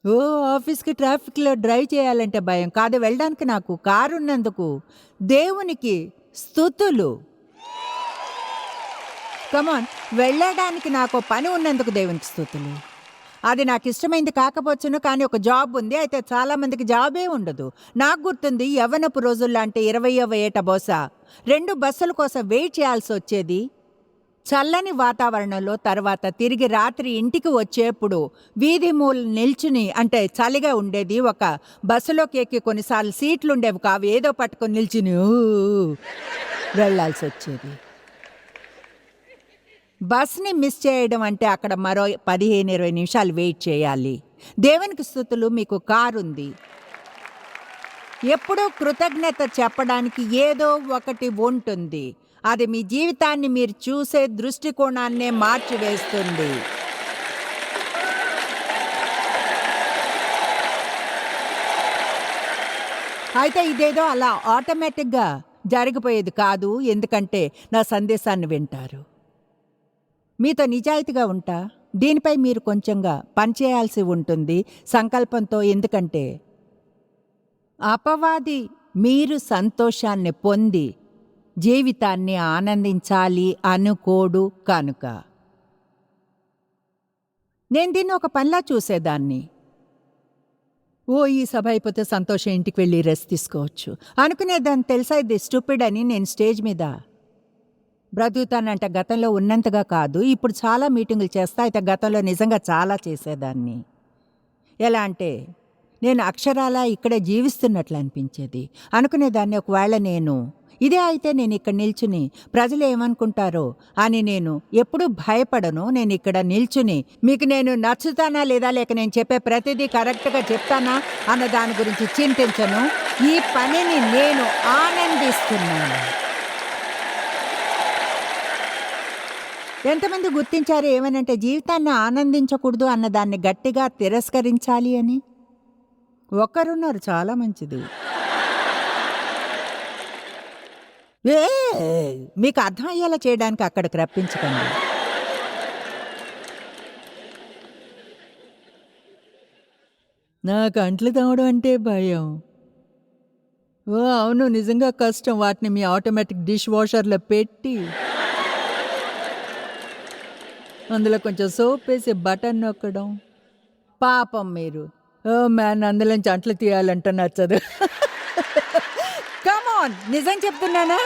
ఓ ఆఫీస్కి ట్రాఫిక్లో డ్రైవ్ చేయాలంటే భయం కాదు, వెళ్ళడానికి నాకు కారు ఉన్నందుకు దేవునికి స్తుతులు. కమాన్, వెళ్ళడానికి నాకు పని ఉన్నందుకు దేవునికి స్తుతులు. అది నాకు ఇష్టమైంది కాకపోవచ్చును, కానీ ఒక జాబ్ ఉంది. అయితే చాలామందికి జాబే ఉండదు. నాకు గుర్తుంది, యవ్వనపు రోజుల్లో అంటే 20వ ఏట బహుశా 2 బస్సుల కోసం వెయిట్ చేయాల్సి వచ్చేది చల్లని వాతావరణంలో. తర్వాత తిరిగి రాత్రి ఇంటికి వచ్చేప్పుడు వీధి మూల నిల్చుని, అంటే చలిగా ఉండేది, ఒక బస్సులోకి ఎక్కి కొన్నిసార్లు సీట్లు ఉండేవి కావు, ఏదో పట్టుకొని నిల్చుని వెళ్ళాల్సి వచ్చేది. బస్ని మిస్ చేయడం అంటే అక్కడ మరో 15-20 నిమిషాలు వెయిట్ చేయాలి. దేవునికి స్తుతులు, మీకు కారు ఉంది. ఎప్పుడూ కృతజ్ఞత చెప్పడానికి ఏదో ఒకటి ఉంటుంది. అది మీ జీవితాన్ని మీరు చూసే దృష్టికోణాన్నే మార్చివేస్తుంది. అయితే ఇదేదో అలా ఆటోమేటిక్గా జరిగిపోయేది కాదు, ఎందుకంటే నా సందేశాన్ని వింటారు. మీతో నిజాయితీగా ఉంటా. దీనిపై మీరు కొంచెంగా పనిచేయాల్సి ఉంటుంది సంకల్పంతో. ఎందుకంటే అపవాది మీరు సంతోషాన్ని పొంది జీవితాన్ని ఆనందించాలి అనుకోడు కనుక. నేను దీన్ని ఒక పనిలా చూసేదాన్ని. ఈ సభ అయిపోతే సంతోషం ఇంటికి వెళ్ళి రెస్ట్ తీసుకోవచ్చు అనుకునేదాన్ని. తెలుసా, ఇది స్టూపిడ్ అని నేను స్టేజ్ మీద బ్రతుకుతానంట. గతంలో ఉన్నంతగా కాదు, ఇప్పుడు చాలా మీటింగులు చేస్తా. అయితే గతంలో నిజంగా చాలా చేసేదాన్ని. ఎలా అంటే నేను అక్షరాలా ఇక్కడే జీవిస్తున్నట్లు అనిపించేది. అనుకునేదాన్ని, ఒకవేళ నేను ఇదే అయితే నేను ఇక్కడ నిల్చుని ప్రజలు ఏమనుకుంటారో అని నేను ఎప్పుడూ భయపడను. నేను ఇక్కడ నిల్చుని మీకు నేను నచ్చుతానా లేదా, లేక నేను చెప్పే ప్రతిదీ కరెక్ట్గా చెప్తానా అన్న దాని గురించి చింతించను. ఈ పనిని నేను ఆనందిస్తున్నాను. ఎంతమంది గుర్తించారు ఏమనంటే జీవితాన్ని ఆనందించకూడదు అన్నదాన్ని గట్టిగా తిరస్కరించాలి అని? ఒక్కరున్నారు, చాలా మంచిది. మీకు అర్థమయ్యేలా చేయడానికి అక్కడికి రప్పించకండి. నాకు అంట్లు తోమడం అంటే భయం. అవును, నిజంగా కష్టం. వాటిని మీ ఆటోమేటిక్ డిష్ వాషర్లో పెట్టి అందులో కొంచెం సోప్ వేసి బటన్ నొక్కడం. పాపం మీరు మ్యాన్ అందులోంచి అంట్లు తీయాలంటే నచ్చదు. కమాన్, నిజం చెప్తున్నానా?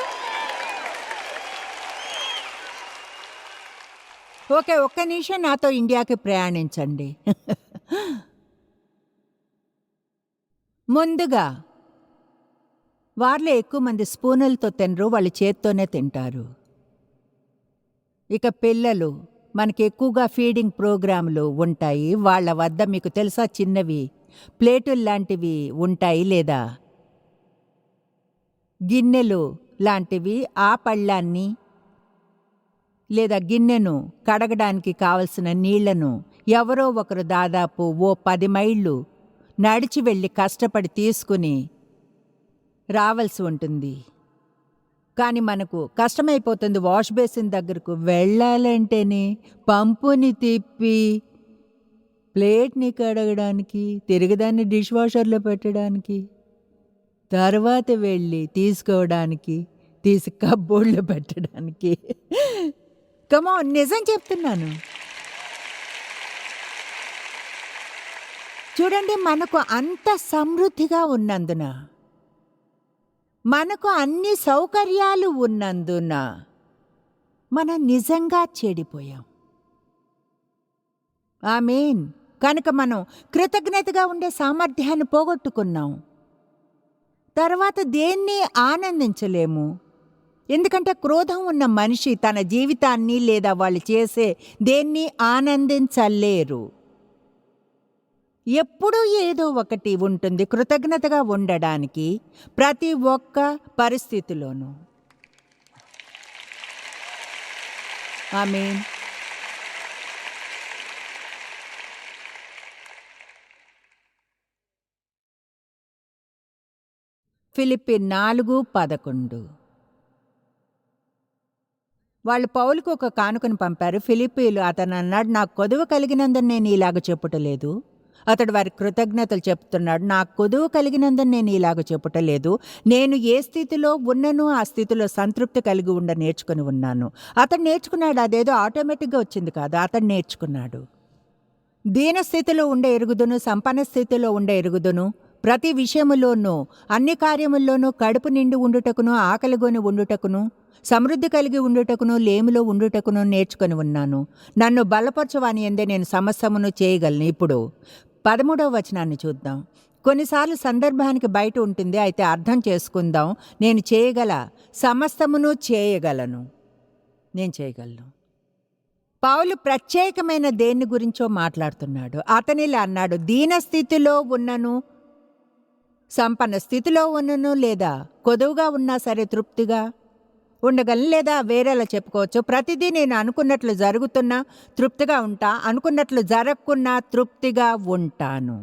ఓకే, ఒక్క నిమిషం నాతో ఇండియాకి ప్రయాణించండి. ముందుగా వారిలో ఎక్కువ మంది స్పూనులతో తినరు, వాళ్ళు చేత్తోనే తింటారు. ఇక పిల్లలు, మనకి ఎక్కువగా ఫీడింగ్ ప్రోగ్రాంలు ఉంటాయి. వాళ్ళ వద్ద మీకు తెలుసా చిన్నవి ప్లేటులు లాంటివి ఉంటాయి, లేదా గిన్నెలు లాంటివి. ఆ పళ్ళాన్ని లేదా గిన్నెను కడగడానికి కావలసిన నీళ్లను ఎవరో ఒకరు దాదాపు 10 మైళ్ళు నడిచి వెళ్ళి కష్టపడి తీసుకుని రావాల్సి ఉంటుంది. కానీ మనకు కష్టమైపోతుంది వాష్ బేసిన్ దగ్గరకు వెళ్ళాలంటేనే. పంపుని తిప్పి ప్లేట్ని కడగడానికి, తిరగదాన్ని డిష్ వాషర్లో పెట్టడానికి, తర్వాత వెళ్ళి తీసుకోవడానికి, తీసి కబ్బోర్డ్లో పెట్టడానికి. కమాన్, నిజం చెప్తున్నాను. చూడండి, మనకు అంత సమృద్ధిగా ఉన్నందున, మనకు అన్ని సౌకర్యాలు ఉన్నందున మనం నిజంగా చెడిపోయాం. ఆమేన్. కనుక మనం కృతజ్ఞతగా ఉండే సామర్థ్యాన్ని పోగొట్టుకున్నాం. తర్వాత దేన్ని ఆనందించలేము. ఎందుకంటే క్రోధం ఉన్న మనిషి తన జీవితాన్ని లేదా వాళ్ళు చేసే దేన్ని ఆనందించలేరు. ఎప్పుడూ ఏదో ఒకటి ఉంటుంది కృతజ్ఞతగా ఉండడానికి, ప్రతి ఒక్క పరిస్థితిలోనూ. ఆమేన్. ఫిలిప్పీ 4:11. వాళ్ళు పౌలుకు ఒక కానుకను పంపారు. ఫిలిప్పీలు అతను అన్నాడు, నాకు కొదువ కలిగినందున నేను ఇలాగ చెప్పుటలేదు. అతడు వారి కృతజ్ఞతలు చెప్తున్నాడు. నాకు కొదువ కలిగినందున నేను ఇలాగ చెప్పుటలేదు. నేను ఏ స్థితిలో ఉన్ననో ఆ స్థితిలో సంతృప్తి కలిగి నేర్చుకుని ఉన్నాను. అతడు నేర్చుకున్నాడు. అదేదో ఆటోమేటిక్గా వచ్చింది కాదు, అతడు నేర్చుకున్నాడు. దీన స్థితిలో ఉండే ఎరుగుదును, సంపన్న స్థితిలో ఉండే ఎరుగుదును, ప్రతి విషయములోనూ అన్ని కార్యముల్లోనూ కడుపు నిండి ఉండుటకును, ఆకలిగొని ఉండుటకును, సమృద్ధి కలిగి ఉండుటకును, లేమిలో ఉండుటకును నేర్చుకొని ఉన్నాను. నన్ను బలపరచువాని యందే నేను సమస్తమును చేయగలను. ఇప్పుడు 13వ వచనాన్ని చూద్దాం. కొన్నిసార్లు సందర్భానికి బయట ఉంటుంది, అయితే అర్థం చేసుకుందాం. నేను చేయగల సమస్తమును చేయగలను. నేను చేయగలను. పౌలు ప్రత్యేకమైన దేన్ని గురించో మాట్లాడుతున్నాడు. అతనిలా అన్నాడు, దీన స్థితిలో ఉన్నను, సంపన్న స్థితిలో ఉన్నను, లేదా కొదువుగా ఉన్నా సరే తృప్తిగా ఉండగలను. లేదా వేరేలా చెప్పుకోవచ్చు, ప్రతిదీ నేను అనుకున్నట్లు జరుగుతున్నా తృప్తిగా ఉంటా, అనుకున్నట్లు జరగకున్నా తృప్తిగా ఉంటాను.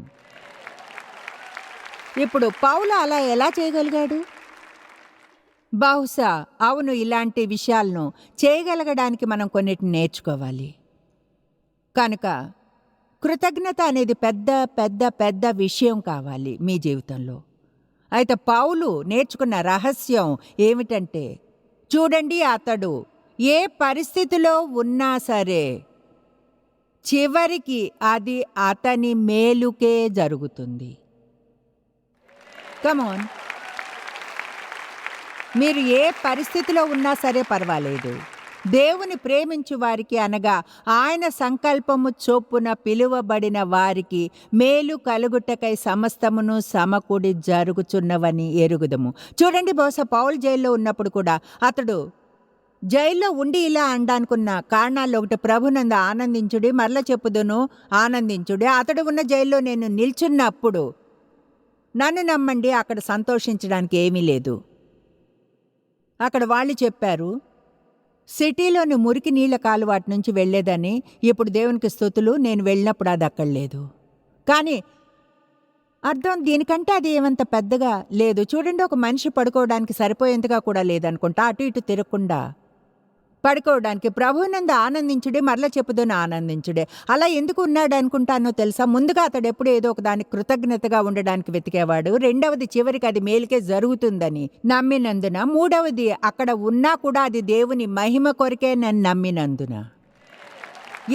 ఇప్పుడు పౌలు అలా ఎలా చేయగలిగాడు? బహుశా అవును, ఇలాంటి విషయాలను చేయగలగడానికి మనం కొన్నిటిని నేర్చుకోవాలి. కనుక కృతజ్ఞత అనేది పెద్ద పెద్ద పెద్ద విషయం కావాలి మీ జీవితంలో. అయితే పౌలు నేర్చుకున్న రహస్యం ఏమిటంటే, చూడండి, అతడు ఏ పరిస్థితిలో ఉన్నా సరే చివరికి అది అతని మేలుకే జరుగుతుంది. కమాన్, మీరు ఏ పరిస్థితిలో ఉన్నా సరే పర్వాలేదు, దేవుని ప్రేమించు వారికి అనగా ఆయన సంకల్పము చొప్పున పిలువబడిన వారికి మేలు కలుగుటకై సమస్తమును సమకూడి జరుగుచున్నవని ఎరుగుదము. చూడండి, బహుశా పౌలు జైల్లో ఉన్నప్పుడు కూడా అతడు జైల్లో ఉండి ఇలా అనడానికున్న కారణాల్లో ఒకటి, ప్రభునందు ఆనందించుడి, మరల చెప్పుదును ఆనందించుడి. అతడు ఉన్న జైల్లో నేను నిల్చున్నప్పుడు నన్ను నమ్మండి, అక్కడ సంతోషించడానికి ఏమీ లేదు. అక్కడ వాళ్ళు చెప్పారు, సిటీలోని మురికి నీళ్ల కాలువాటి నుంచి వెళ్ళేదని. ఇప్పుడు దేవునికి స్తుతులు, నేను వెళ్ళినప్పుడు అది అక్కడ లేదు. కానీ అర్థం దీనికంటే అది ఏమంత పెద్దగా లేదు. చూడండి, ఒక మనిషి పడుకోవడానికి సరిపోయేంతగా కూడా లేదనుకుంటా, అటు ఇటు తిరగకుండా పడుకోవడానికి. ప్రభువునందు ఆనందించుడే, మరల చెప్పుదని ఆనందించుడే. అలా ఎందుకు ఉన్నాడు అనుకుంటానో తెలుసా? ముందుగా అతడు ఎప్పుడు ఏదో ఒక దానికి కృతజ్ఞతగా ఉండడానికి వెతికేవాడు. రెండవది, చివరికి అది మేలుకే జరుగుతుందని నమ్మినందున. మూడవది, అక్కడ ఉన్నా కూడా అది దేవుని మహిమ కొరకే నన్ను నమ్మినందున.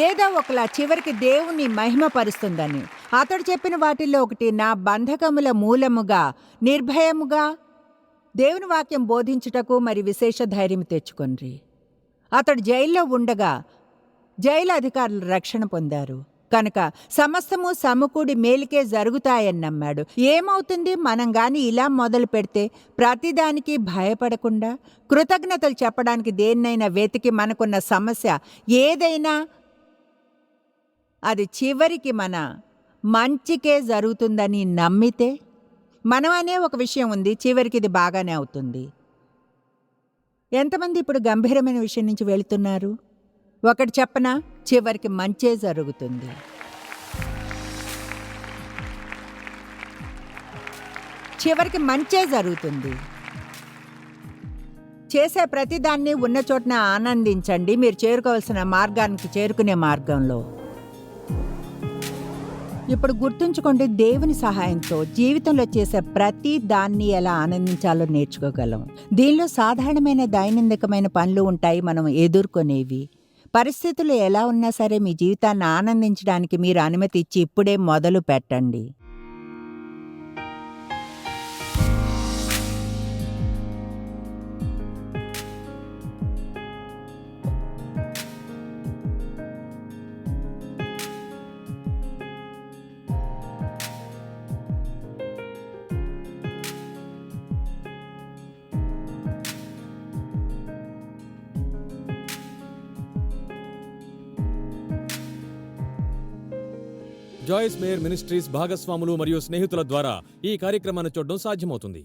ఏదో ఒకలా చివరికి దేవుని మహిమపరుస్తుందని. అతడు చెప్పిన వాటిల్లో ఒకటి, నా బంధకముల మూలముగా నిర్భయముగా దేవుని వాక్యం బోధించుటకు మరి విశేష ధైర్యం తెచ్చుకొండ్రి. అతడు జైల్లో ఉండగా జైలు అధికారులు రక్షణ పొందారు కనుక సమస్తము సమకూడి మేలుకే జరుగుతాయని నమ్మాడు. ఏమవుతుంది మనం గాని ఇలా మొదలు పెడితే, ప్రతిదానికి భయపడకుండా కృతజ్ఞతలు చెప్పడానికి దేన్నైనా వెతికి మనకున్న సమస్య ఏదైనా అది చివరికి మన మంచికే జరుగుతుందని నమ్మితే, మనం అనే ఒక విషయం ఉంది, చివరికి ఇది బాగానే అవుతుంది. ఎంతమంది ఇప్పుడు గంభీరమైన విషయం నుంచి వెళుతున్నారు? ఒకటి చెప్పనా, చివరికి మంచే జరుగుతుంది. చివరికి మంచే జరుగుతుంది. చేసే ప్రతిదాన్ని ఉన్న చోటన ఆనందించండి, మీరు చేరుకోవాల్సిన మార్గానికి చేరుకునే మార్గంలో. ఇప్పుడు గుర్తుంచుకోండి, దేవుని సహాయంతో జీవితంలో చేసే ప్రతి దాన్ని ఎలా ఆనందించాలో నేర్చుకోగలం. దీనిలో సాధారణమైన దైనందికమైన పనులు ఉంటాయి, మనం ఎదుర్కొనేవి. పరిస్థితులు ఎలా ఉన్నా సరే మీ జీవితాన్ని ఆనందించడానికి మీరు అనుమతి ఇచ్చి ఇప్పుడే మొదలు పెట్టండి. జాయిస్ మేయర్ మినిస్ట్రీస్ భాగస్వాములు మరియు స్నేహితుల ద్వారా ఈ కార్యక్రమాన్ని చూడడం సాధ్యమవుతుంది.